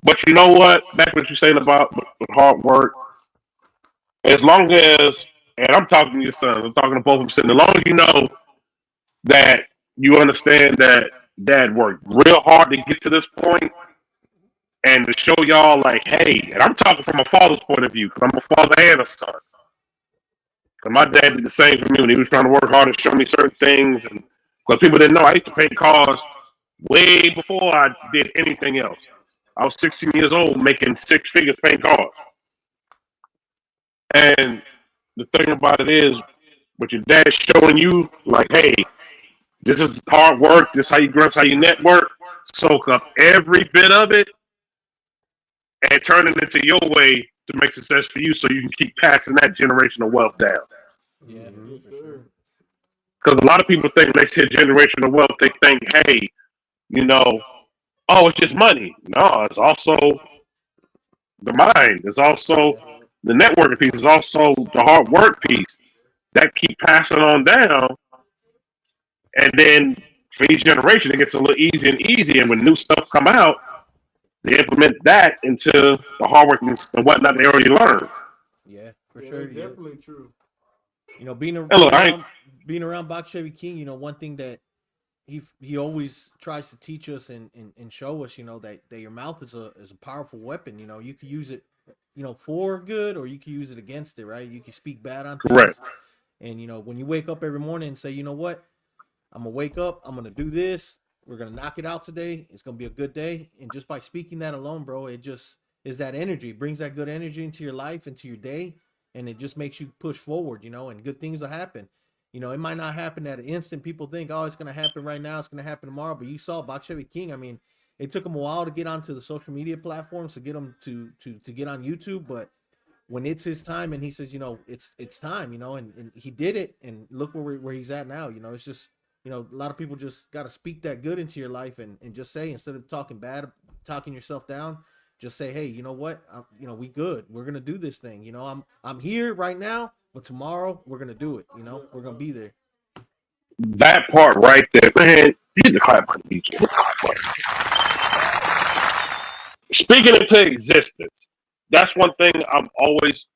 But you know what? Back what you're saying about with hard work. As long as, and I'm talking to your son, I'm talking to both of them. As long as you know that you understand that Dad worked real hard to get to this point, and to show y'all like, hey, and I'm talking from a father's point of view because I'm a father and a son. Because my dad did the same for me when he was trying to work hard to show me certain things, and because people didn't know, I used to paint cars way before I did anything else. I was 16 years old making six figures paint cars. And the thing about it is, what your dad's showing you, like, hey, this is hard work. This is how you grow. This is how you network. Soak up every bit of it and turn it into your way to make success for you, so you can keep passing that generational wealth down. Yeah, Yes, for sir. sure. Because a lot of people think when they say generational wealth, they think, hey, you know, oh, it's just money. No, it's also the mind. It's also the networking piece. It's also the hard work piece that keep passing on down. And then for each generation, it gets a little easier and easier. And when new stuff come out, they implement that into the hard work and whatnot they already learned. Yeah, for Yeah, sure. it's definitely true. You know, being, And look, I ain't, being around Box Chevy King, you know, one thing that he always tries to teach us and show us, you know, that your mouth is a powerful weapon. You know, you can use it, you know, for good, or you can use it against it, right? You can speak bad on correct. things. And you know, when you wake up every morning and say, you know what, I'm gonna wake up, I'm gonna do this, we're gonna knock it out today, it's gonna be a good day. And just by speaking that alone, bro, it just is that energy, it brings that good energy into your life, into your day, and it just makes you push forward, you know, and good things will happen. You know, it might not happen at an instant. People think, oh, it's gonna happen right now, it's gonna happen tomorrow. But you saw Box Chevy King. I mean, it took him a while to get onto the social media platforms, to get him to get on YouTube, but when it's his time and he says, you know, it's time, you know, and he did it, and look where he's at now. You know, it's just, you know, a lot of people just got to speak that good into your life, and just say, instead of talking bad, talking yourself down, just say, hey, you know what, you know, we good, we're gonna do this thing. You know, I'm here right now, but tomorrow we're gonna do it. You know, we're gonna be there. That part right there, man. You need to clap my DJ. Speaking into existence, that's one thing I'm always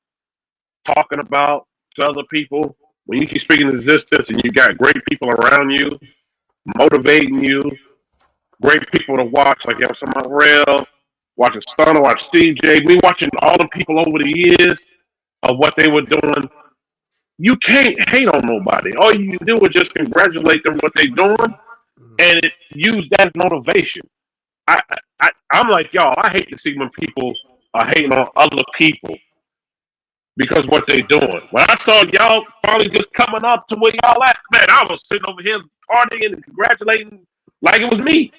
talking about to other people. When you keep speaking in existence and you got great people around you, motivating you, great people to watch, like some Rail, watching Stunner, watch CJ. We watching all the people over the years of what they were doing. You can't hate on nobody. All you do is just congratulate them what they're doing, and use that as motivation. I'm like y'all. I hate to see when people are hating on other people because what they doing. When I saw y'all finally just coming up to where y'all at, man, I was sitting over here partying and congratulating like it was me.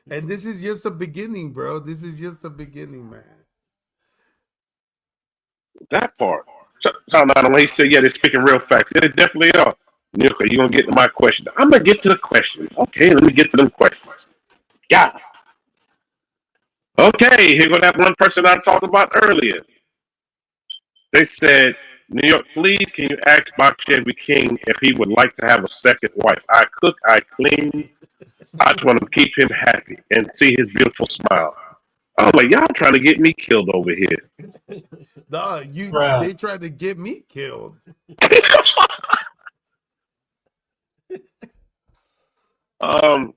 And this is just the beginning, bro. This is just the beginning, man. That part. So not only he said, yeah, they're speaking real facts. Yeah, they definitely are. Okay, you're gonna get to my question. I'm gonna get to the question. Okay, let me get to them questions. Yeah. Okay, here go that one person I talked about earlier. They said, New York, please can you ask Box Chevy King if he would like to have a second wife? I cook, I clean. I just want to keep him happy and see his beautiful smile. I'm like, y'all trying to get me killed over here. No, they tried to get me killed. I'm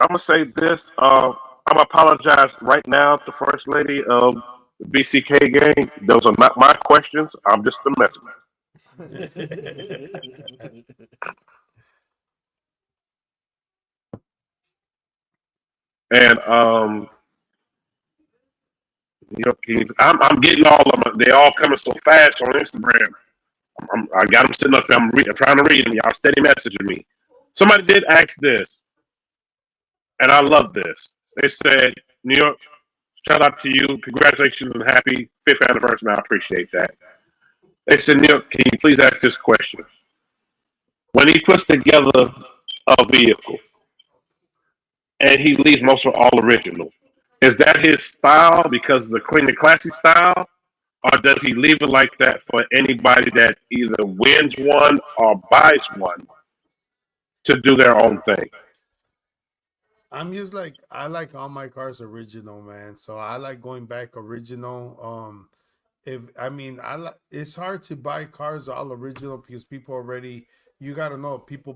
gonna say this. I'm gonna apologize right now to First Lady of the BCK gang. Those are not my questions. I'm just a messenger. And I'm getting all of them. They all coming so fast on Instagram. I got them sitting up there. I'm trying to read them. Y'all steady messaging me. Somebody did ask this, and I love this. They said, New York, shout out to you. Congratulations and happy 5th anniversary. I appreciate that. They said, New York, can you please ask this question? When he puts together a vehicle and he leaves most of it all original, is that his style because it's a clean and classy style? Or does he leave it like that for anybody that either wins one or buys one to do their own thing? I'm just like, I like all my cars original, man. So I like going back original. If I mean, it's hard to buy cars all original because people already, you got to know, people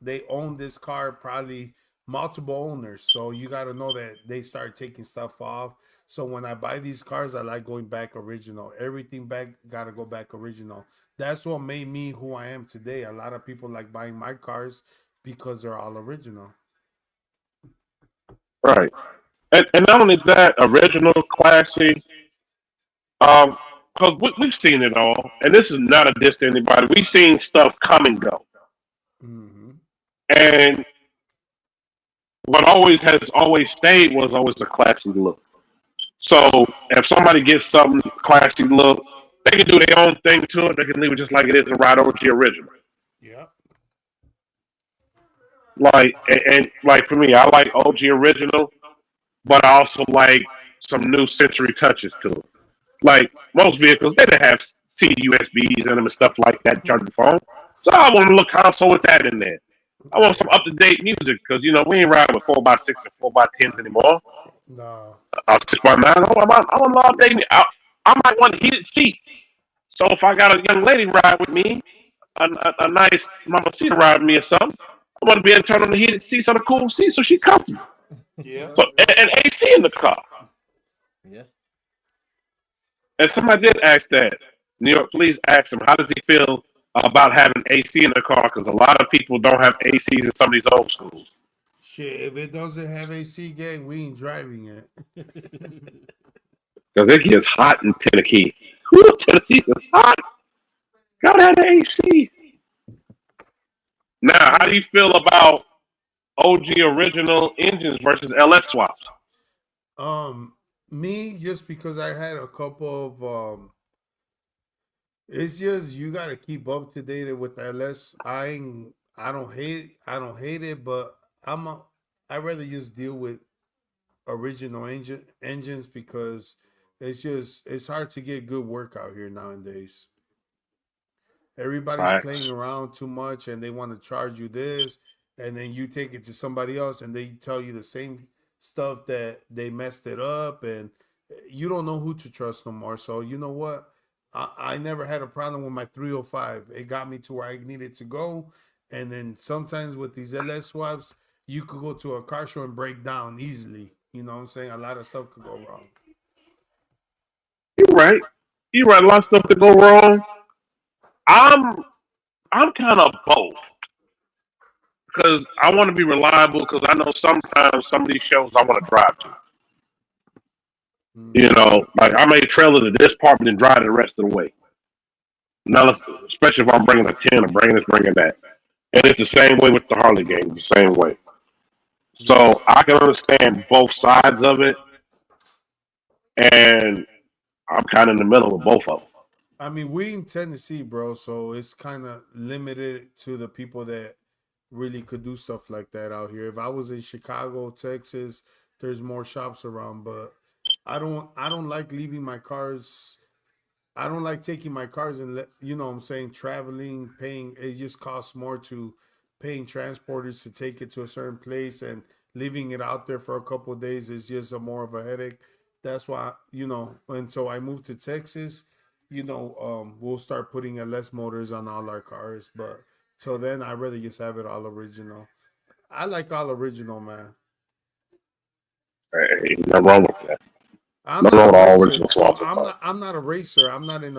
they own this car, probably multiple owners, so you got to know that they start taking stuff off. So when I buy these cars, I like going back original. Everything back, got to go back original. That's what made me who I am today. A lot of people like buying my cars because they're all original. Right. And not only that, original, classy, because we've seen it all, and this is not a diss to anybody. We've seen stuff come and go, Mm-hmm. and what always stayed was always a classy look. So if somebody gets something classy look, they can do their own thing to it. They can leave it just like it is and ride over to the original. Yeah. Like and like for me, I like OG original, but I also like some new sensory touches to it. Like most vehicles, they didn't have C USBs in them and stuff like that, charge the phone. So I want a little console with that in there. I want some up to date music because we ain't riding with 4x6 and 4x10s anymore. No. 6x9. I want a lot of updating. I might want heated seats. So if I got a young lady ride with me, a nice mama seat ride with me or something, I want to be able to turn on the heated seats on the cool seats so she's comfortable. Yeah. So and AC in the car. Yeah. And somebody did ask that. New York police asked him, how does he feel about having AC in the car? Because a lot of people don't have ACs in some of these old schools. Shit, if it doesn't have AC, gang, we ain't driving it. Because it gets hot in Tennessee. Whew, Tennessee is hot. Gotta have the AC. Now, how do you feel about OG original engines versus LS swaps? Me, just because I had a couple of it's just you gotta keep up to date with LS. I don't hate it, but I rather just deal with original engines because it's hard to get good work out here nowadays. Everybody's playing Right. around too much and they want to charge you this, and then you take it to somebody else and they tell you the same stuff that they messed it up, and you don't know who to trust no more. So you know what? I never had a problem with my 305. It got me to where I needed to go. And then sometimes with these LS swaps, you could go to a car show and break down easily. You know what I'm saying? A lot of stuff could go wrong. You're right. You're right. A lot of stuff to go wrong. I'm kind of both because I want to be reliable because I know sometimes some of these shows I want to drive to. Like I may trailer to this part and then drive the rest of the way. Now, especially if I'm bringing a 10 or bringing that. And it's the same way with the Harley game, the same way. So I can understand both sides of it, and I'm kind of in the middle of both of them. I mean, we in Tennessee, bro, so it's kind of limited to the people that really could do stuff like that out here. If I was in Chicago, Texas, there's more shops around, but I don't like leaving my cars. I don't like taking my cars and you know what I'm saying, traveling, paying. It just costs more to paying transporters to take it to a certain place, and leaving it out there for a couple of days is just more of a headache. That's why, until I moved to Texas, we'll start putting LS motors on all our cars. But till then, I'd rather just have it all original. I like all original, man. Hey, nothing wrong with that. I'm Nothing not wrong a with all racer, original so swaps. I'm not a racer. I'm not in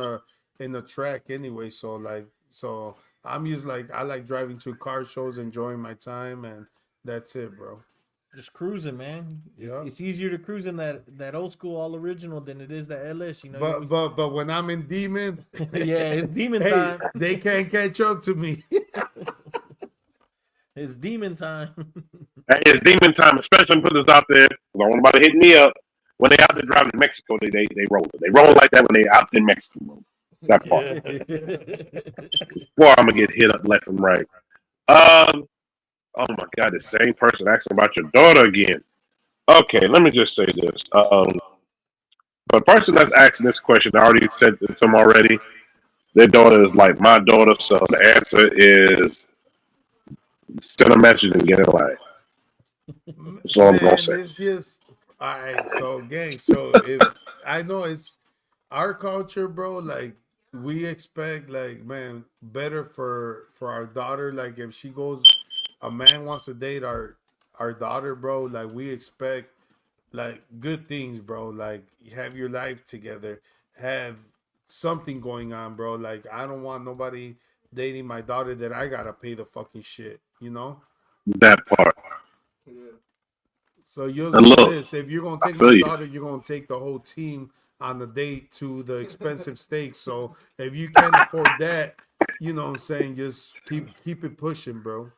a track anyway. So I'm just like, I like driving to car shows, enjoying my time, and that's it, bro. Just cruising, man. Yeah. It's easier to cruise in that old school all original than it is the LS. You But when I'm in demon, yeah, it's demon hey, time. they can't catch up to me. It's demon time. Hey, it's demon time, especially when put this out there. I don't want nobody hitting me up. When they out there driving in Mexico, they roll it. They roll like that when they out in Mexico. Bro. That part. Boy, I'm gonna get hit up left and right. Oh my God, the same person asking about your daughter again. Okay, let me just say this. The person that's asking this question, I already said it to them already. Their daughter is like my daughter, so the answer is send a message and get it right. That's all I'm gonna Man, say. it's just all right. So, gang. So, if I know it's our culture, bro. Like we expect, like, man, better for our daughter. Like if she goes, a man wants to date our daughter, bro. Like we expect like good things, bro. Like have your life together, have something going on, bro. Like I don't want nobody dating my daughter that I gotta pay the fucking shit, you know. That part. Yeah. So you'll And do look, this. If you're gonna I take my feel you. daughter, you're gonna take the whole team on the date to the expensive steaks. So if you can't afford that, you know what I'm saying, just keep it pushing, bro.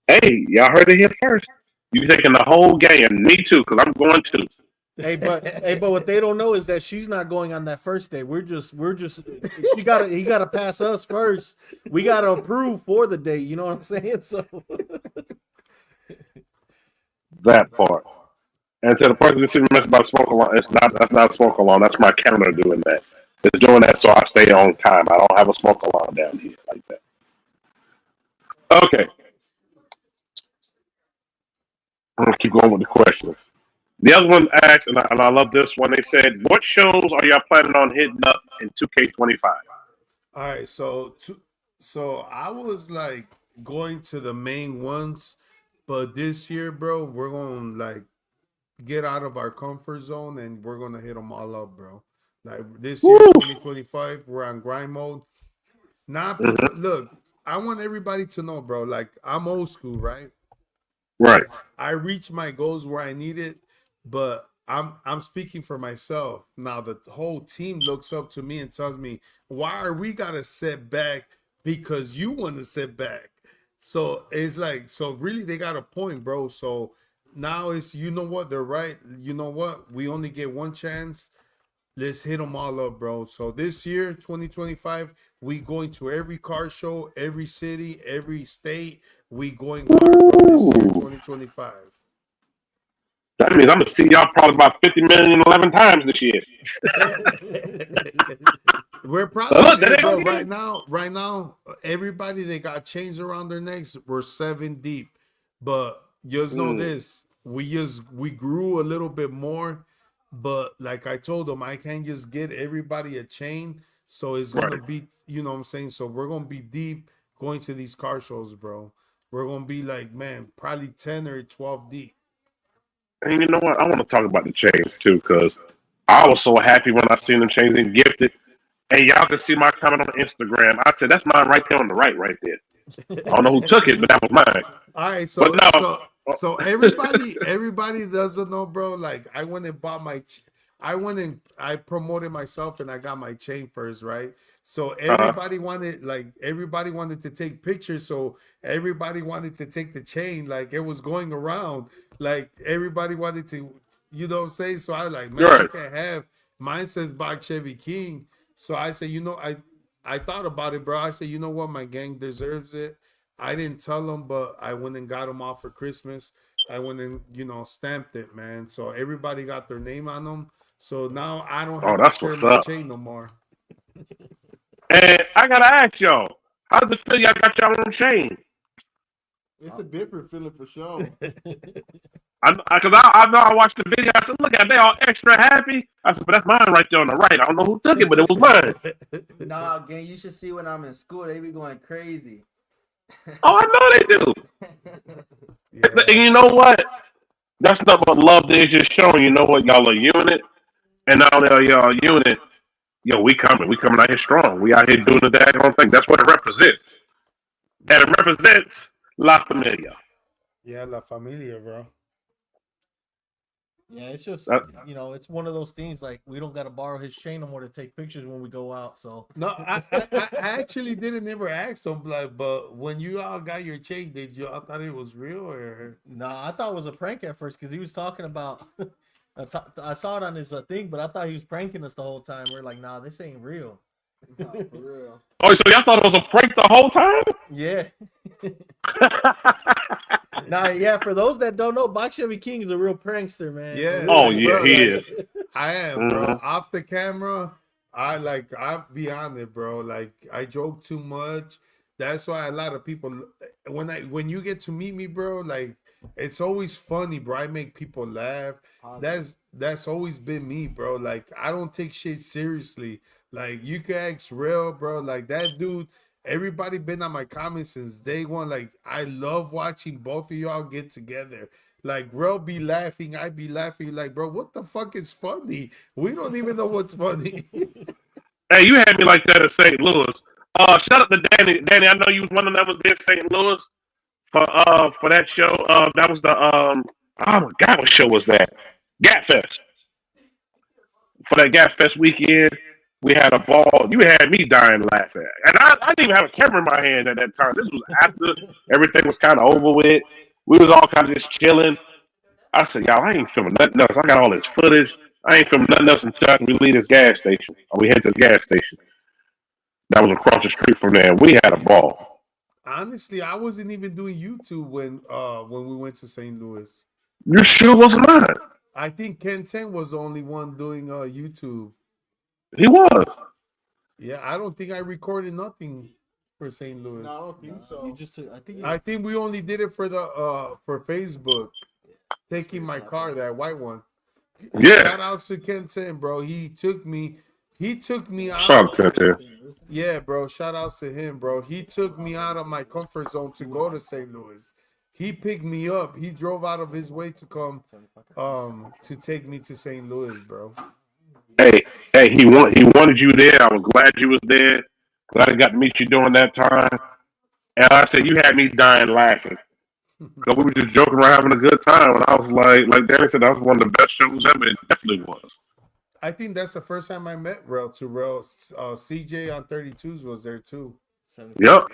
Hey, y'all heard it here first. You taking the whole game, and me too, because I'm going to. But what they don't know is that she's not going on that first day. We're just he gotta pass us first. We gotta approve for the date. You know what I'm saying? So That part. And to the person that sitting mess about smoke alarm, that's not a smoke alarm. That's my counter doing that. It's doing that so I stay on time. I don't have a smoke alarm down here like that. Okay, I'm gonna keep going with the questions. The other one asked, and I love this one. They said, "What shows are y'all planning on hitting up in 2K25?" All right, so I was like going to the main ones, but this year, bro, we're gonna like get out of our comfort zone and we're gonna hit them all up, bro. Like this year, Woo! 2025, we're on grind mode. Not because Mm-hmm. look, I want everybody to know, bro. Like I'm old school, right? Right. I reached my goals where I need it, but I'm speaking for myself. Now the whole team looks up to me and tells me, why are we gotta set back because you want to set back? So it's like, so really they got a point, bro. So now it's, you know what, they're right. You know what? We only get one chance. Let's hit them all up, bro. So this year, 2025, we going to every car show, every city, every state. We going hard, bro. This year, Ooh. 2025. That means I'm gonna see y'all probably about 50 million 11 times this year. We're So probably look, that there, ain't bro. gonna get it. Right now, everybody that got chains around their necks, we're 7 deep. But just know Mm, this: we grew a little bit more. But like I told them, I can't just get everybody a chain. So it's gonna right. be, you know what I'm saying. So we're gonna be deep going to these car shows, bro. We're gonna be like, man, probably 10 or 12 deep. And you know what? I want to talk about the chains too, because I was so happy when I seen them chains and gifted. And y'all can see my comment on Instagram. I said, that's mine right there on the right there. I don't know who took it, but that was mine. All right, But so no, so so everybody doesn't know, bro. Like I went and bought I went and I promoted myself and I got my chain first, right? So uh, everybody wanted to take pictures, so everybody wanted to take the chain, like it was going around, like everybody wanted to, you know what I'm saying? So I was like, you're man, I right. can't have mine says Box Chevy King. So I said, I thought about it, bro. I said, you know what, my gang deserves it. I didn't tell them, but I went and got them off for Christmas. I went and stamped it, man. So everybody got their name on them. So now I don't Oh, have to that's share what's my up. chain no more. And I gotta ask y'all, how does it feel y'all got y'all own chain? It's a different feeling for sure. I know I watched the video. I said, look at they all extra happy. I said, but that's mine right there on the right. I don't know who took it, but it was mine. Nah, gang, you should see when I'm in school. They be going crazy. Oh, I know they do. And Yeah. you know what? That's not what love is just showing. You know what? Y'all are unit. And now that y'all are unit, yo, we coming. We coming out here strong. We out here doing the daggone thing. That's what it represents. And it represents La Familia. Yeah, La Familia, bro. Yeah, it's just That, it's one of those things like we don't gotta borrow his chain no more to take pictures when we go out. So No, I actually didn't ever ask them, like, but when you all got your chain, did you all thought it was real or? nah, I thought it was a prank at first because he was talking about. I saw it on his thing, but I thought he was pranking us the whole time. We're like, nah, this ain't real. Nah, for real. oh, so y'all thought it was a prank the whole time? Yeah. Nah, yeah. For those that don't know, Box Chevy King is a real prankster, man. A Yeah, real Oh, like, yeah, bro, he like is. I am, bro. Hmm. Off the camera, I be on it, bro. Like I joke too much. That's why a lot of people when you get to meet me, bro, like it's always funny, bro. I make people laugh. That's always been me, bro. Like I don't take shit seriously. Like you can ask real, bro. Like that dude. Everybody been on my comments since day one. Like I love watching both of y'all get together. Like, bro, be laughing. I be laughing. Like, bro, what the fuck is funny? We don't even know what's funny. Hey, you had me like that at St. Louis. Shout out to Danny. Danny, I know you was one of them that was there in St. Louis for that show. That was the oh my god, what show was that? Gat Fest. For that Gat Fest weekend, we had a ball. You had me dying laughing. And I didn't even have a camera in my hand at that time. This was after everything was kind of over with. We was all kind of just chilling. I said, y'all, I ain't filming nothing else. I got all this footage. I ain't filming nothing else until we leave this gas station. Or we head to the gas station. That was across the street from there. We had a ball. Honestly, I wasn't even doing YouTube when we went to St. Louis. You sure wasn't mine? I think Ken 10 was the only one doing YouTube. He was. Yeah, I don't think I recorded nothing for St. Louis. No, I don't think so. You just, I think we only did it for the for Facebook. Taking my car, that white one. Yeah. Shout out to Ken 10, bro. He took me Shout out. out to him. Yeah, bro. Shout out to him, bro. He took me out of my comfort zone to go to St. Louis. He picked me up. He drove out of his way to come to take me to St. Louis, bro. Hey, he wanted you there. I was glad you was there. Glad I got to meet you during that time. And I said you had me dying laughing because we were just joking around having a good time. And I was like Danny said, that was one of the best shows ever. It definitely was. I think that's the first time I met Rel to Rel. CJ on 32s was there too. Yep,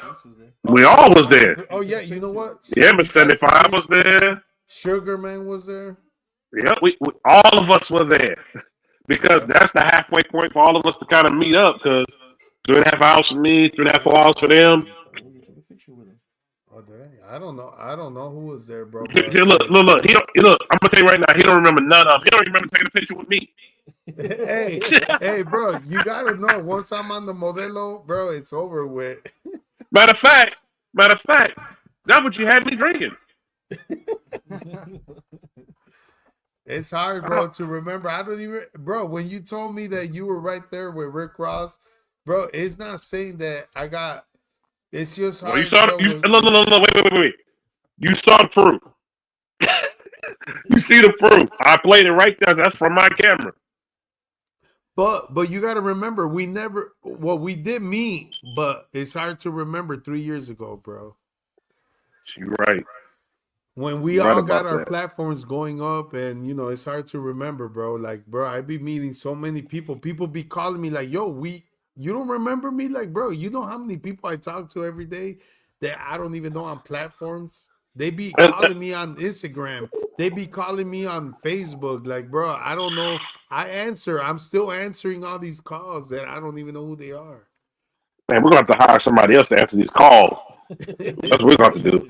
we all was there. Oh yeah, you know what? Yeah, but 75 was there. Sugarman was there. Yep, we all of us were there because that's the halfway point for all of us to kind of meet up. Because 3.5 hours for me, 3.5 hours for them. Oh, did I? I don't know. I don't know who was there, bro. Look. Look. I'm gonna tell you right now. He don't remember none of them. He don't remember taking a picture with me. hey, bro. You gotta know. Once I'm on the Modelo, bro, it's over with. Matter of fact, that's what you had me drinking. It's hard, bro, to remember. I don't even, bro. When you told me that you were right there with Rick Ross, bro, it's not saying that I got. It's just hard. Well, you saw bro, no, wait. You saw the proof. You see the proof. I played it right there. That's from my camera. But you got to remember, we did meet, but it's hard to remember 3 years ago, bro. You're right. When we all got our platforms going up, and it's hard to remember, bro. Like, bro, I be meeting so many people. People be calling me like, "Yo, you don't remember me?" Like, bro, you know how many people I talk to every day that I don't even know on platforms. They be calling me on Instagram. They be calling me on Facebook. Like, bro, I don't know. I answer. I'm still answering all these calls that I don't even know who they are. Man, we're gonna have to hire somebody else to answer these calls. That's what we're gonna have to do.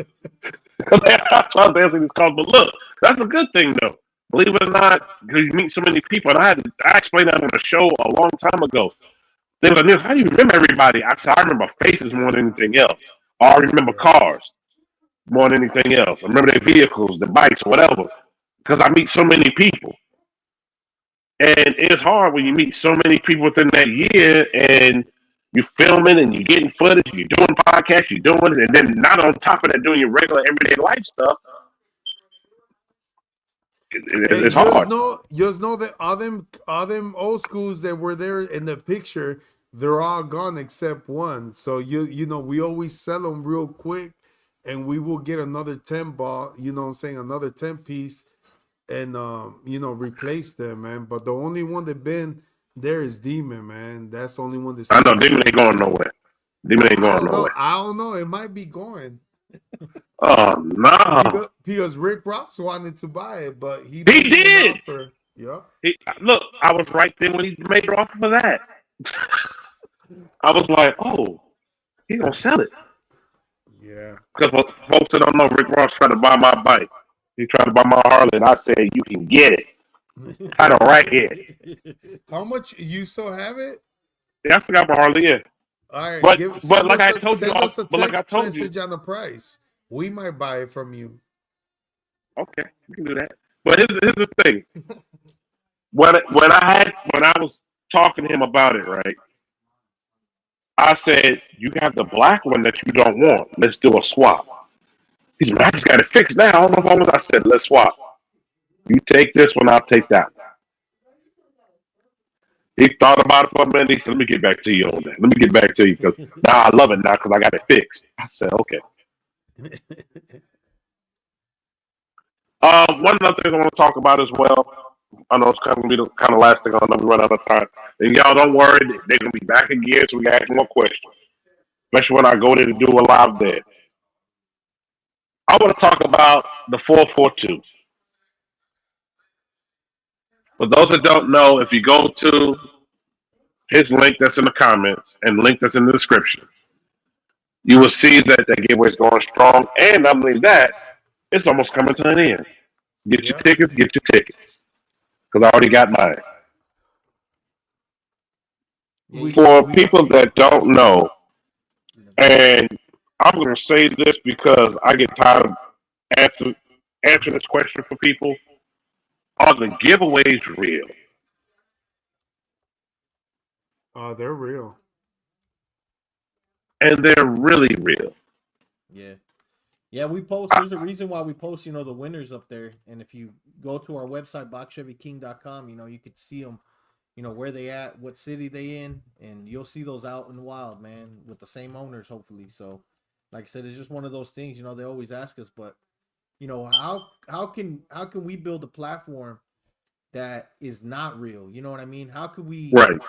They're not trying to answer these calls, but look, that's a good thing though. Believe it or not, because you meet so many people, and I explained that on the show a long time ago. They were like, "How do you remember everybody?" I said, "I remember faces more than anything else. Or I remember cars more than anything else. I remember their vehicles, their bikes, whatever, because I meet so many people." And it's hard when you meet so many people within that year, and you're filming and you're getting footage, you're doing podcasts, you're doing it, and then not on top of that doing your regular everyday life stuff. It's hard. Just know that all them old schools that were there in the picture, they're all gone except one. So we always sell them real quick, and we will get another 10 ball. You know what I'm saying? Another 10 piece, and replace them, man. But the only one that been there is Demon, man. That's the only one that's. I know Demon ain't going nowhere. Demon ain't going nowhere. I don't know. It might be going. Oh no! Because Rick Ross wanted to buy it, but he did. Yeah. Look, I was right there when he made the offer for that. I was like, "Oh, he gonna sell it." Yeah. Because for folks that don't know, Rick Ross tried to buy my bike. He tried to buy my Harley, and I said, "You can get it. Got it right here." How much you still have it? Yeah, I still got my Harley. Yeah. All right, but like I told you, message on the price. We might buy it from you. Okay, you can do that. But here's the thing. When I was talking to him about it, right? I said, "You got the black one that you don't want. Let's do a swap." He said, "I just got it fixed now. I don't know if I was." I said, "Let's swap. You take this one, I'll take that one." He thought about it for a minute. He said, "Let me get back to you on that. Let me get back to you because now I love it now because I got it fixed." I said, "Okay." One other thing I want to talk about as well. I know it's kind of gonna be the kind of last thing. I know we run out of time, and y'all don't worry, they're gonna be back again, so we got more questions, especially when I go there to do a live there. I want to talk about the 442. For those that don't know, if you go to his link that's in the comments and link that's in the description, you will see that the giveaway is going strong. And not only that, it's almost coming to an end. Get your tickets, get your tickets. because I already got mine. Yeah, For people that don't know, and I'm going to say this because I get tired of answering this question for people: are the giveaways real? They're real. And they're really real. yeah. Yeah, we post. There's a reason why we post, the winners up there. And if you go to our website, boxchevyking.com, you could see them, where they at, what city they in, and you'll see those out in the wild, man, with the same owners, hopefully. So, like I said, it's just one of those things. They always ask us, but how can we build a platform that is not real? You know what I mean? How could we, Right.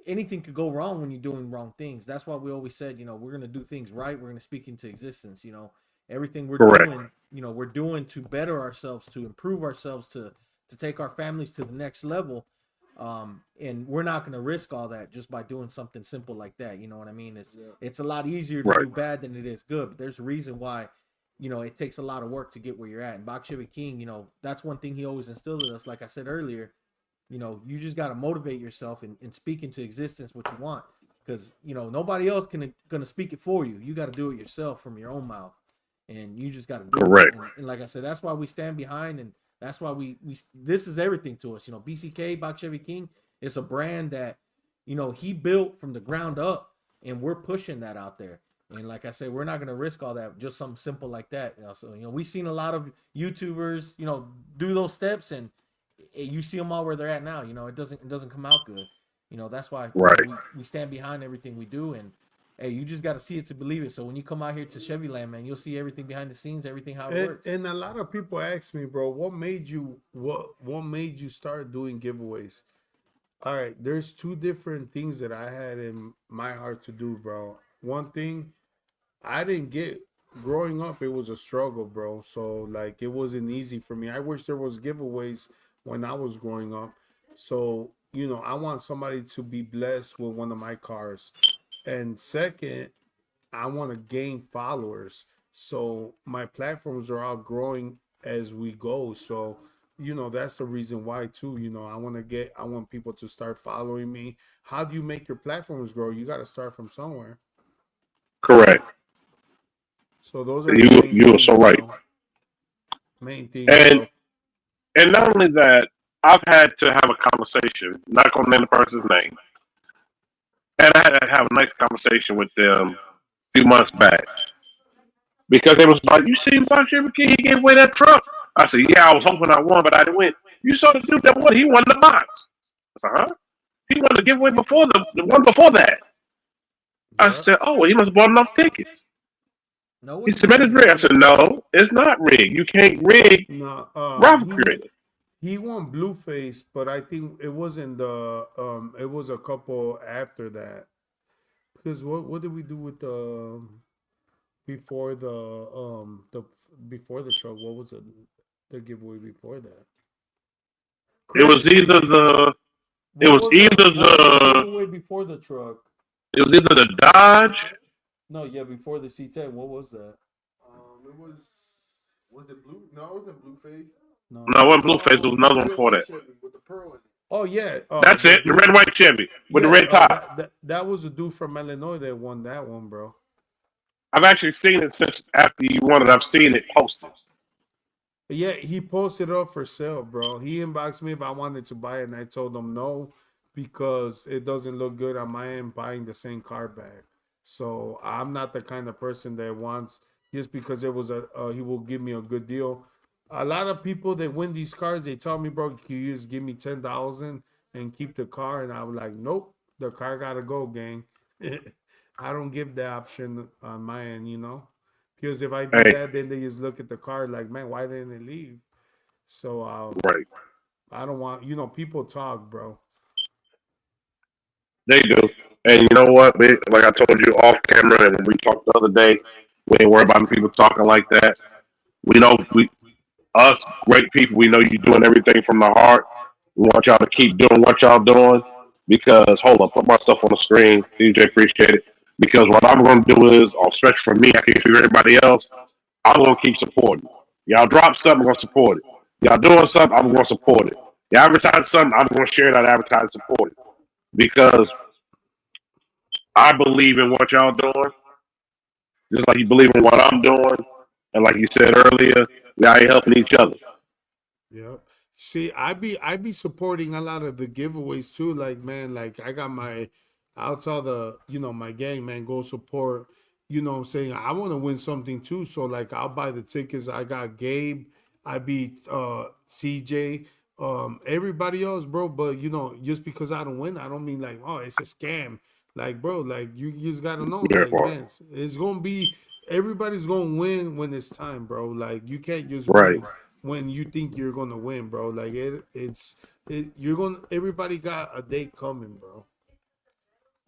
anything could go wrong when you're doing wrong things. That's why we always said, we're going to do things right. We're going to speak into existence. Everything we're Correct. doing, we're doing to better ourselves, to improve ourselves, to take our families to the next level. And we're not going to risk all that just by doing something simple like that. You know what I mean? It's a lot easier to Right. do bad than it is good. But there's a reason why, it takes a lot of work to get where you're at. And Box Chevy King, that's one thing he always instilled in us. Like I said earlier, you just got to motivate yourself and speak into existence what you want, because nobody else gonna speak it for you. You got to do it yourself from your own mouth, and you just got to do Correct. it. And like I said, that's why we stand behind, and that's why we this is everything to us. BCK, Box Chevy King, is a brand that he built from the ground up, and we're pushing that out there. And like I said, we're not gonna risk all that, just something simple like that. So we've seen a lot of YouTubers do those steps, and you see them all where they're at now. It doesn't come out good. That's why Right. we stand behind everything we do. And hey, you just got to see it to believe it. So when you come out here to Chevy Land, man, you'll see everything behind the scenes, everything how it works. And a lot of people ask me, bro, what made you start doing giveaways? All right, there's two different things that I had in my heart to do, bro. One thing, I didn't get growing up, it was a struggle, bro. So like it wasn't easy for me. I wish there was giveaways when I was growing up. So, I want somebody to be blessed with one of my cars. And second, I want to gain followers. So my platforms are all growing as we go. So, that's the reason why too. I want people to start following me. How do you make your platforms grow? You got to start from somewhere. Correct. So those are the main You are things, so right. main things, And bro. and not only that, I've had to have a conversation, not gonna name the person's name, and I had to have a nice conversation with them a few months back because they was like, "You seen Box Chevy King? He gave away that truck." I said, "Yeah, I was hoping I won, but I didn't win." You saw the dude that won? He won the box. I said, "Huh? He won the giveaway before the one before that." I Yep. said, "Oh, well, he must have bought enough tickets." No, He it's said, "Man, it's rigged." I said, "No, it's not rigged. You can't rig No, raffle creators." he won Blueface, but I think it wasn't the it was a couple after that. Because what did we do with the before the before the truck? What was it? The giveaway before that? It was Chris, either the it what was was either the the giveaway before the truck? it was either the Dodge. No, yeah, before the C10. What was that? It was it blue? No, it wasn't Blueface. No. No, it wasn't Blueface. It was another one Red before white that. Chevy with the pearl in it. Oh yeah. That's it. The red and white Chevy with the Yeah. red top. That was the dude from Illinois that won that one, bro. I've actually seen it since after you won it. I've seen it posted. Yeah, he posted it up for sale, bro. He inboxed me if I wanted to buy it, and I told him no because it doesn't look good on my end buying the same car back. So I'm not the kind of person that wants just because it was he will give me a good deal. A lot of people that win these cars, they tell me, bro, can you just give me 10,000 and keep the car? And I was like, nope, the car gotta go, gang. I don't give the option on my end. Because if I do Hey, that, then they just look at the car like, man, why didn't it leave? So right. I don't want, people talk, bro. They do. And you know what? Like I told you off camera and when we talked the other day, we ain't worry about people talking like that. We know us great people, we know you doing everything from the heart. We want y'all to keep doing what y'all doing because hold up, put my stuff on the screen. DJ appreciate it. Because what I'm gonna do is, especially for me, I can't speak for everybody else, I'm gonna keep supporting. Y'all drop something, I'm gonna support it. Y'all doing something, I'm gonna support it. You advertise something, I'm going to share that, advertise, support it because I believe in what y'all doing, just like you believe in what I'm doing, and like you said earlier, we out here helping each other. Yeah. See, I be supporting a lot of the giveaways too. Like, man, like I got my I'll tell the, my gang, man, go support, what I'm saying. I want to win something too. So like I'll buy the tickets. I got Gabe, I beat CJ, everybody else, bro. But just because I don't win, I don't mean like, oh, it's a scam. Like, bro, like you just gotta know, That like, part. man, it's gonna be everybody's gonna win when it's time, bro. Like you can't just Right. win when you think you're gonna win, bro. Like you're gonna everybody got a day coming, bro.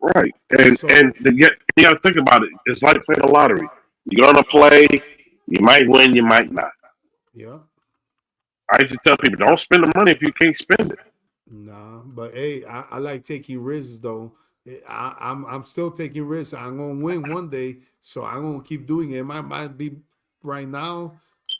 Right. And So you got to think about it. It's like playing a lottery. You're going to play, you might win, you might not. yeah, I used to tell people, don't spend the money if you can't spend it. nah, but hey, I like taking risks though. I'm still taking risks. I'm gonna win one day, so I'm gonna keep doing it. It might be right now.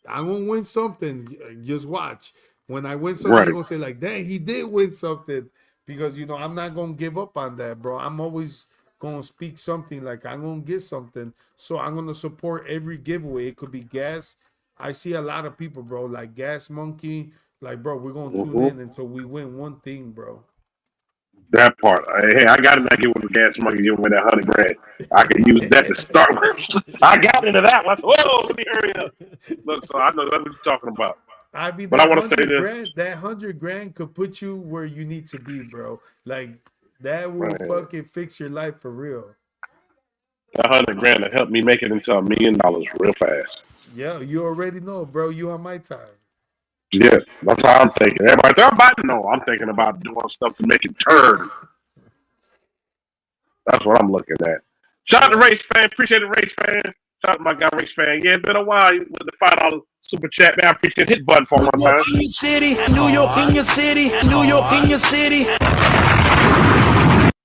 I'm gonna win something. Just watch. When I win something, you're Right. gonna say like, "Dang, he did win something," because I'm not gonna give up on that, bro. I'm always gonna speak something like I'm gonna get something. So I'm gonna support every giveaway. It could be gas. I see a lot of people, bro, like Gas Monkey. Like, bro, we're gonna tune Hmm. in until we win one thing, bro. That part. Hey, I got it. I get with the gas money, give away that 100 grand. I can use that to start with. I got into that one. Whoa, let me hurry up. Look, so I know that's what you're talking about. I mean, But I that want to say hundred this. grand, that 100 grand could put you where you need to be, bro. Like that will Man, fucking fix your life for real. that 100 grand to help me make it into $1 million real fast. Yeah, you already know, bro. You on my time. Yeah, that's how I'm thinking. Everybody, everybody know I'm thinking about doing stuff to make it turn. That's what I'm looking at. Shout out to Yeah. Race Fan. Appreciate it, Race Fan. Shout out to my guy, Race Fan. Yeah, it's been a while with the $5 super chat. Man, I appreciate it. Hit button for New one York time. in your city, New York in your city, New York in your city.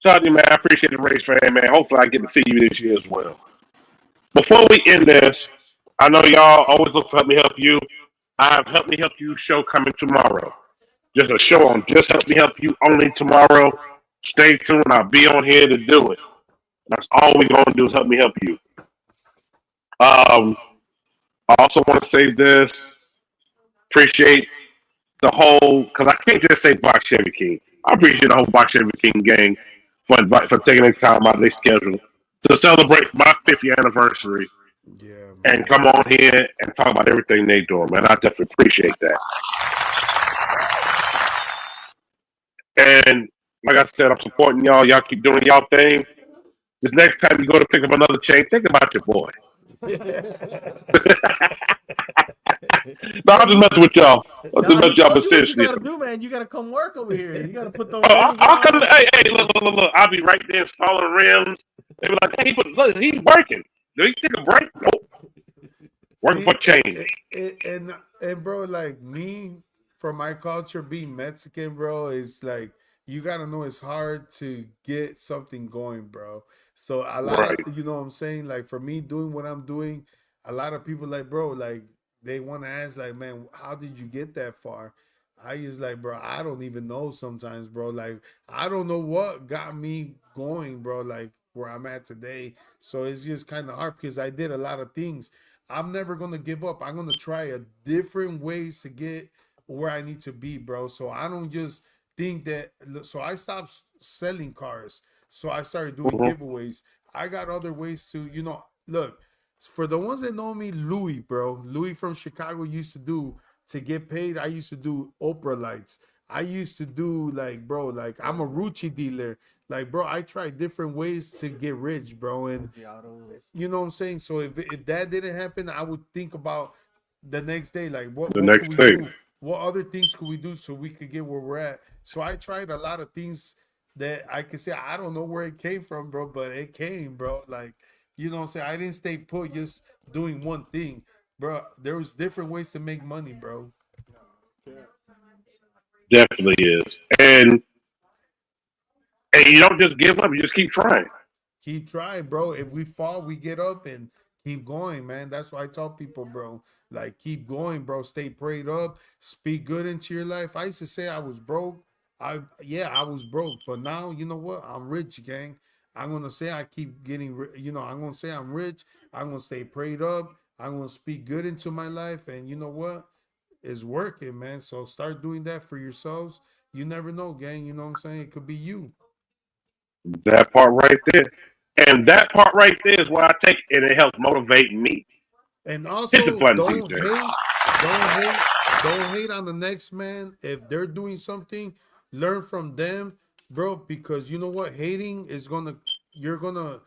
Shout out to you, man. I appreciate the Race Fan, man. Hopefully I get to see you this year as well. Before we end this, I know y'all always look for Help Me Help You. I have Help Me Help You show coming tomorrow. Just a show on Just Help Me Help You only tomorrow. Stay tuned. I'll be on here to do it. That's all we're going to do is Help Me Help You. I also want to say this. Appreciate the whole, because I can't just say Box Chevy King. I appreciate the whole Box Chevy King gang for taking their time out of their schedule to celebrate my 50th anniversary Yeah, and man. come on here and talk about everything they doing, man. I definitely appreciate that. And like I said, I'm supporting y'all. Y'all keep doing y'all thing. This next time you go to pick up another chain, think about your boy. No, I'm just messing with y'all. I'm just Nah, messing he with y'all, told but you what you seriously. gotta do, man. You gotta come work over here. You gotta put Oh, those rims I'll come. on. Hey, look. I'll be right there installing rims. They be like, hey, look, he's working. Did he take a break? Nope. Working for See, change. and bro, like me, for my culture, being Mexican, bro, is like you gotta know it's hard to get something going, bro. So a lot of Right. what I'm saying, like for me doing what I'm doing, a lot of people like, bro, like they want to ask, like, man, how did you get that far? I just like, bro, I don't even know sometimes, bro. Like, I don't know what got me going, bro, like where I'm at today. So it's just kind of hard because I did a lot of things. I'm never gonna give up. I'm gonna try a different ways to get where I need to be, bro. So I don't just think that. So I stopped selling cars. So I started doing Mm-hmm. giveaways. I got other ways to, look. For the ones that know me, Louis, bro, Louis from Chicago used to do to get paid. I used to do Oprah lights. I used to do like, bro, like I'm a Rucci dealer. Like, bro, I tried different ways to get rich, bro, and you know what I'm saying? So if that didn't happen, I would think about the next day, like The what could next we thing. do? What other things could we do so we could get where we're at? So I tried a lot of things that I could say I don't know where it came from, bro, but it came, bro. Like, you know what I'm saying? I didn't stay put just doing one thing. Bro, there was different ways to make money, bro. Definitely is. And you don't just give up. You just keep trying. Keep trying, bro. If we fall, we get up and keep going, man. That's why I tell people, bro. Like, keep going, bro. Stay prayed up. Speak good into your life. I used to say I was broke. I was broke, but now you know what? I'm rich, gang. I'm gonna say I keep getting, I'm gonna say I'm rich. I'm gonna stay prayed up. I'm gonna speak good into my life, and you know what? It's working, man. So start doing that for yourselves. You never know, gang. You know what I'm saying? It could be you. That part right there. And that part right there is what I take, and it helps motivate me. And Hit the also, button, TJ. don't hate, don't hate on the next man if they're doing something. Learn from them, bro. Because you know what, hating is gonna, you're gonna,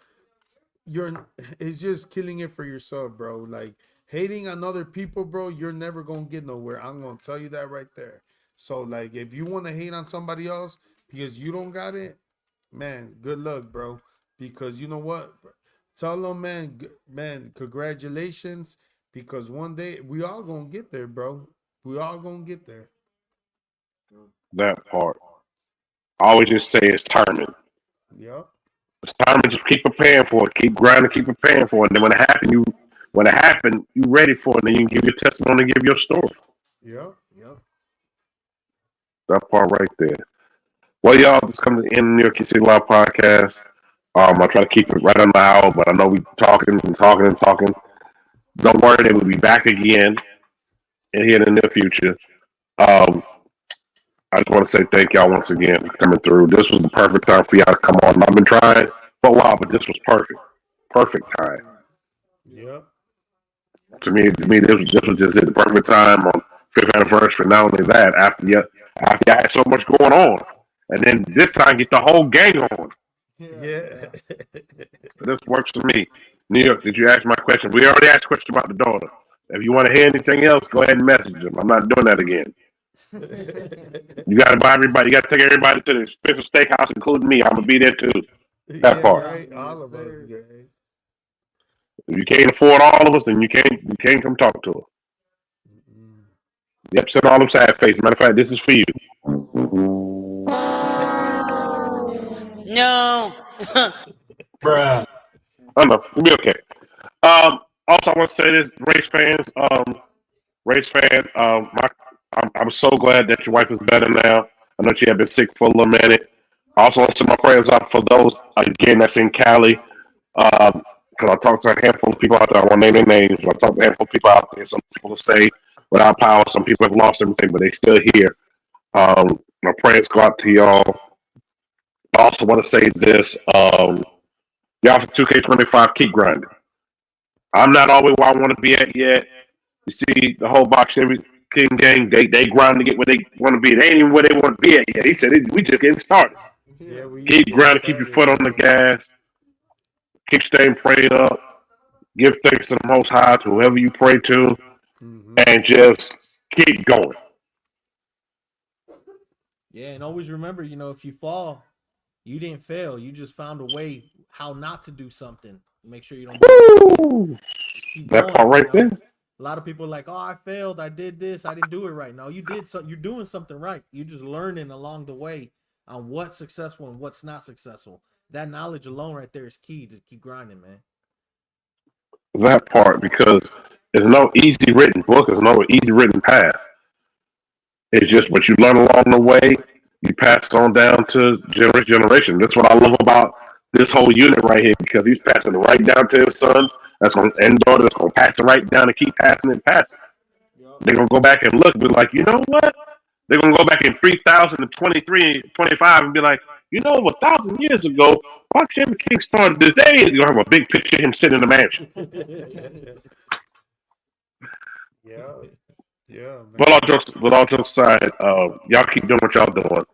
you're, it's just killing it for yourself, bro. Like hating on other people, bro, you're never gonna get nowhere. I'm gonna tell you that right there. So, like, if you want to hate on somebody else because you don't got it, man, good luck, bro. Because you know what? Tell them, man, man, congratulations. Because one day we all gonna get there, bro. We all gonna get there. That part. I always just say it's timing. Yep. It's timing. Just keep preparing for it. Keep grinding. Keep preparing for it. And then when it happened, you ready for it. And then you can give your testimony, and give your story. Yep. Yep. That part right there. Well, y'all, just come to the New York City Live podcast. I try to keep it right on the hour, but I know we talking and talking and talking. Don't worry, they will be back again and here in the near future. Um, I just want to say thank y'all once again for coming through. This was the perfect time for y'all to come on. I've been trying for a while, but this was perfect. Perfect time. Yep. To me, this was just it. The perfect time on fifth anniversary. Not only that, after you had so much going on, and then this time get the whole gang on. Yeah. So this works for me. New York, did you ask my question? We already asked a question about the daughter. If you want to hear anything else, go ahead and message them. I'm not doing that again. You got to buy everybody. You got to take everybody to the expensive steakhouse, including me. I'm gonna be there too. That Yeah, part. right. All of us. Yeah. If you can't afford all of us, then you can't come talk to us. Yep, send all them sad faces. Matter of fact, this is for you. No. I know. It'll be okay. Also, I want to say this, race fan. I'm so glad that your wife is better now. I know she had been sick for a little minute. I also want to send my prayers out for those again that's in Cali. Because I talked to a handful of people out there. I won't name their names, but I talked to a handful of people out there. Some people will say without power, some people have lost everything, but they still here. My prayers go out to y'all. I also want to say this. Y'all for 2K25, keep grinding. I'm not always where I want to be at yet. You see, the whole Box Every King gang, they grind to get where they want to be. They ain't even where they want to be at yet. He said, we just getting started. Yeah, we Keep get grinding, keep your started, foot on the bro. gas, keep staying prayed up, give thanks to the Most High, to whoever you pray to, and just keep going. Yeah, and always remember, if you fall, you didn't fail. You just found a way how not to do something. Make sure you don't do it again. Woo! Just keep That going. part right there. A lot of people are like, "Oh, I failed. I did this. I didn't do it right." No, you did. So you're doing something right. You're just learning along the way on what's successful and what's not successful. That knowledge alone, right there, is key to keep grinding, man. That part, because there's no easy written book, there's no easy written path. It's just what you learn along the way, you pass it on down to generation. That's what I love about this whole unit right here, because he's passing it right down to his son, that's going and daughter, that's going to pass it right down and keep passing it and passing. They're going to go back and look, be like, you know what? They're going to go back in 3023, 25 and be like, over 1,000 years ago, Box Chevy King started this day. You're going to have a big picture of him sitting in the mansion. Yeah. Yeah, man. But all jokes aside, y'all keep doing what y'all doing.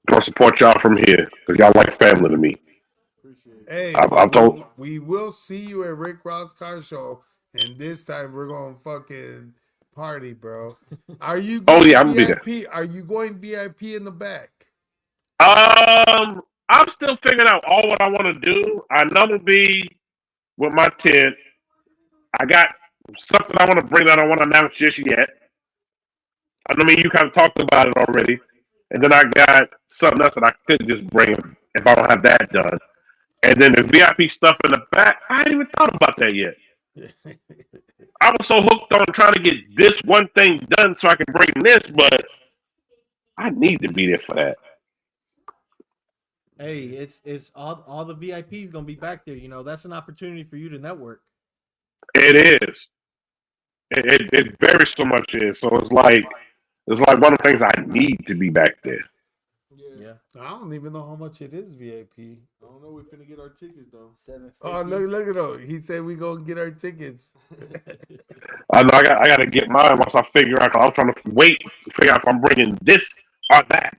Gonna support y'all from here because y'all like family to me. Hey, I've told. we will see you at Rick Ross Car Show, and this time we're gonna fucking party, bro. Are you Oh going yeah, I'm gonna be there. VIP? Are you going VIP in the back? I'm still figuring out all what I want to do. I know to be with my tent. I got something I want to bring that I don't want to announce just yet. I mean, you kind of talked about it already. And then I got something else that I could just bring if I don't have that done. And then the VIP stuff in the back, I ain't even thought about that yet. I was so hooked on trying to get this one thing done so I can bring this, but I need to be there for that. Hey, it's all the VIPs gonna be back there. You know, that's an opportunity for you to network. It is. It very so much is. So it's like one of the things I need to be back there. Yeah. I don't even know how much it is VIP. I don't know. We're finna get our tickets though. Oh, look at him. He said we gonna get our tickets. I know I got to get mine once I figure out. 'Cause I'm trying to wait to figure out if I'm bringing this or that.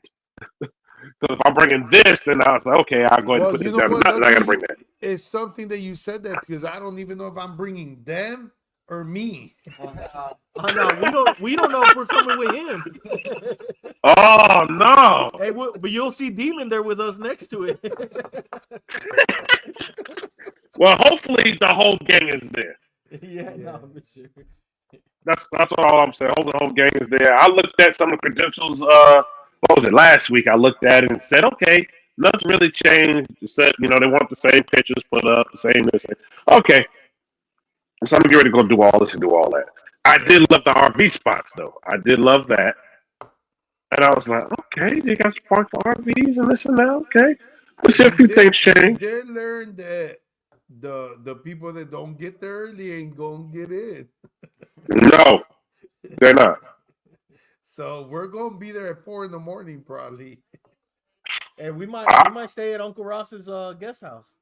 Because if I'm bringing this, then I was like, okay, I'll go ahead and put this down. Not that I got to bring that. It's something that you said that because I don't even know if I'm bringing them or me. No, we don't know if we're coming with him. Oh no! Hey, but you'll see Demon there with us next to it. Well, hopefully the whole gang is there. Yeah, no, for sure. That's all I'm saying. Hopefully the whole gang is there. I looked at some of the credentials. What was it last week? I looked at it and said, okay, nothing really changed. Except they want the same pictures put up, the same this. Okay, so I'm gonna get ready to go do all this and do all that. I did love the RV spots though. I did love that. And I was like, okay, they got park for RVs and this and that. Okay, let's see a few things change. They learned that the people that don't get there early ain't gonna get in. No, they're not. So we're gonna be there at 4 a.m. probably. And we might stay at Uncle Ross's guest house.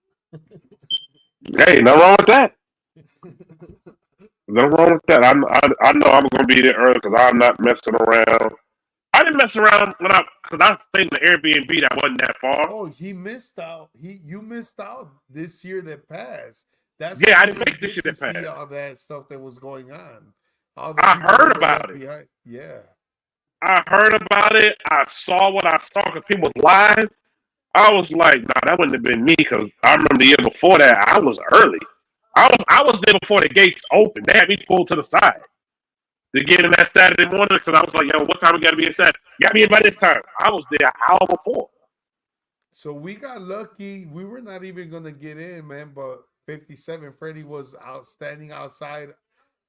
Hey, nothing wrong with that. Nothing wrong with that. I know I'm gonna be there early because I'm not messing around. I didn't mess around because I stayed in the Airbnb that wasn't that far. Oh, he missed out. You missed out this year that passed. That's I didn't make this year that passed. See all that stuff that was going on. I heard about it. Behind. Yeah, I heard about it. I saw what I saw because people was live. I was like, nah, that wouldn't have been me because I remember the year before that I was early. I was there before the gates opened. They had me pulled to the side to get in that Saturday morning because I was like, yo, what time we got to be inside? Got me in by this time. I was there an hour before. So we got lucky. We were not even gonna get in, man. But 57 Freddie was standing outside.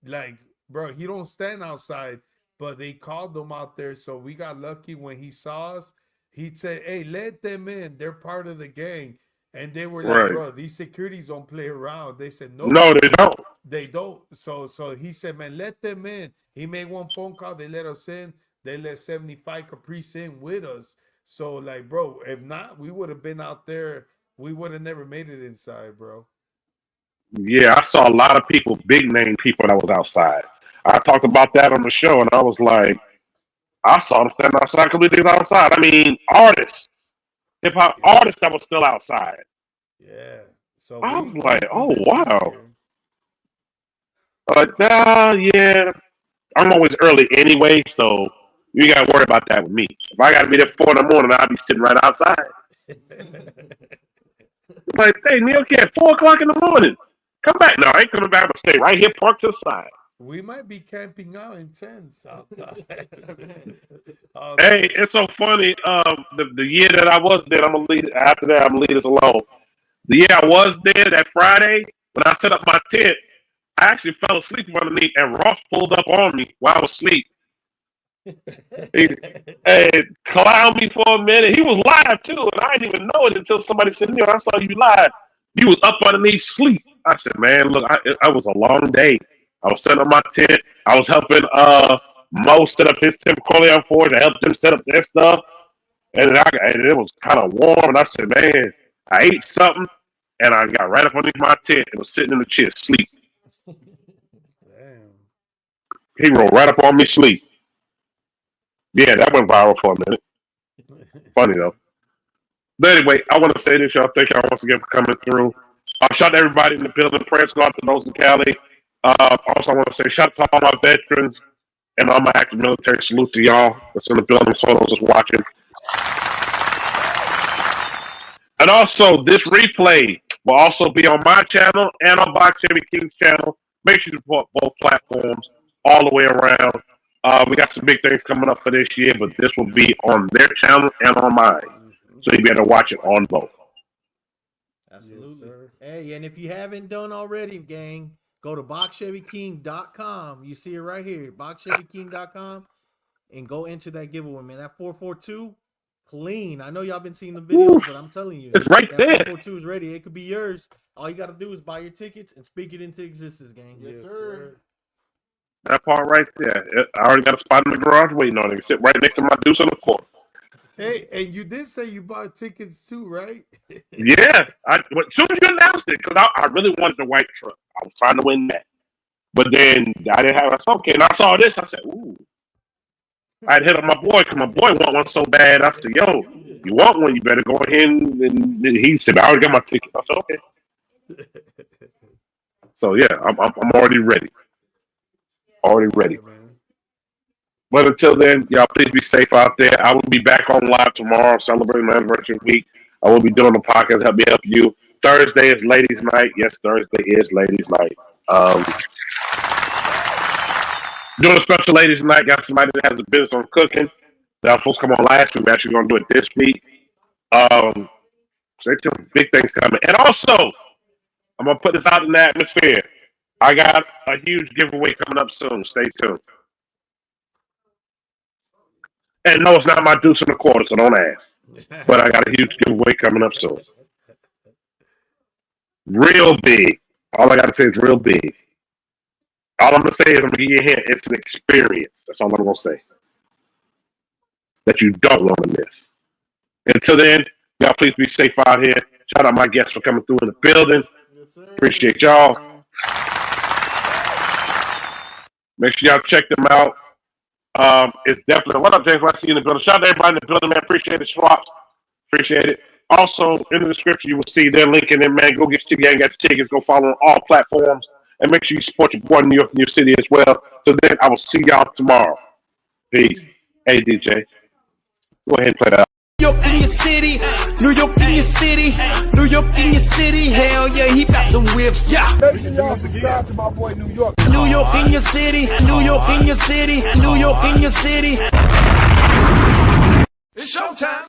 Like, bro, he don't stand outside, but they called him out there. So we got lucky when he saw us. He said, hey, let them in. They're part of the gang. And they were like, bro, these securities don't play around. They said, no, they don't. They don't. So he said, man, let them in. He made one phone call. They let us in. They let 75 Caprice in with us. So, like, bro, if not, we would have been out there. We would have never made it inside, bro. Yeah, I saw a lot of people, big name people that was outside. I talked about that on the show, and I was like, I saw them standing outside completely outside. I mean, artists, hip hop artists that was still outside. Yeah. So I was like, oh wow. Like, nah, yeah. I'm always early anyway, so you gotta worry about that with me. If I gotta be there 4 a.m, I'll be sitting right outside. Like, hey, Neil, at 4 o'clock in the morning. Come back. No, I ain't coming back. I'm gonna stay right here, parked to the side. We might be camping out in tents outside. Hey, it's so funny. The year that I was there, I'm gonna leave. After that, I'm gonna leave this alone. The year I was there, that Friday, when I set up my tent, I actually fell asleep underneath, and Ross pulled up on me while I was asleep. He clowned me for a minute. He was live too, and I didn't even know it until somebody said, "Neil, I saw you live. You was up underneath sleep." I said, "Man, look, it was a long day. I was setting up my tent. I was helping Mo set up his tent Corleone for it to help them set up their stuff, and it was kind of warm. And I said, man, I ate something, and I got right up underneath my tent and was sitting in the chair, sleep. Damn. He rolled right up on me, sleep. Yeah, that went viral for a minute. Funny though. But anyway, I want to say this, y'all. Thank y'all once again for coming through. Shout out to everybody in the building. Prayers go out to those in Cali. Also, I want to say shout out to all my veterans and all my active military. Salute to y'all that's in the building. So those just watching. And also, this replay will also be on my channel and on Box Chevy King's channel. Make sure you support both platforms all the way around. We got some big things coming up for this year, but this will be on their channel and on mine. So you'll be able to watch it on both. Absolutely. sir. Hey, and if you haven't done already, gang, go to boxchevyking.com. You see it right here, boxchevyking.com, and go into that giveaway, man. That 442, clean. I know y'all been seeing the videos, but I'm telling you, It's right that there. 442 is ready. It could be yours. All you got to do is buy your tickets and speak it into existence, gang. Yes, sir. That part right there. I already got a spot in the garage waiting on it. Sit right next to my deuce on the court. Hey, and you did say you bought tickets too, right? Yeah. As soon as you announced it, because I really wanted the white truck. I was trying to win that. But then I didn't have it. I said, okay. And I saw this. I said, ooh. I'd hit up my boy because my boy want one so bad. I said, yo, you want one? You better go ahead. And he said, I already got my ticket. I said, okay. So, yeah, I'm already ready. Already ready. But until then, y'all please be safe out there. I will be back on live tomorrow celebrating my anniversary week. I will be doing the podcast, help me help you. Thursday is ladies' night. Yes, Thursday is ladies' night. Doing a special ladies' night. Got somebody that has a business on cooking. That was supposed to come on last week. We're actually going to do it this week. Stay tuned. Big things coming. And also, I'm going to put this out in the atmosphere. I got a huge giveaway coming up soon. Stay tuned. And no, it's not my deuce in the quarter, so don't ask. But I got a huge giveaway coming up soon. Real big. All I got to say is real big. All I'm going to say is I'm going to give you a hint. It's an experience. That's all I'm going to say. That you don't want to miss. Until then, y'all please be safe out here. Shout out my guests for coming through in the building. Yes, sir. Appreciate y'all. Make sure y'all check them out. It's definitely, what up, James? I see you in the building. Shout out to everybody in the building, man. Appreciate it, swaps. Appreciate it. Also, in the description, you will see their link in there, man. Go get your ticket, get your tickets. Go follow on all platforms. And make sure you support your boy in New York in your city as well. So then I will see y'all tomorrow. Peace. Hey, DJ. Go ahead and play that. New York in your city, New York in your city, New York in your city. Hell yeah, he got them whips. Yeah. Make sure y'all subscribe to my boy New York. New York in your city, New York in your city, New York in your city. It's showtime.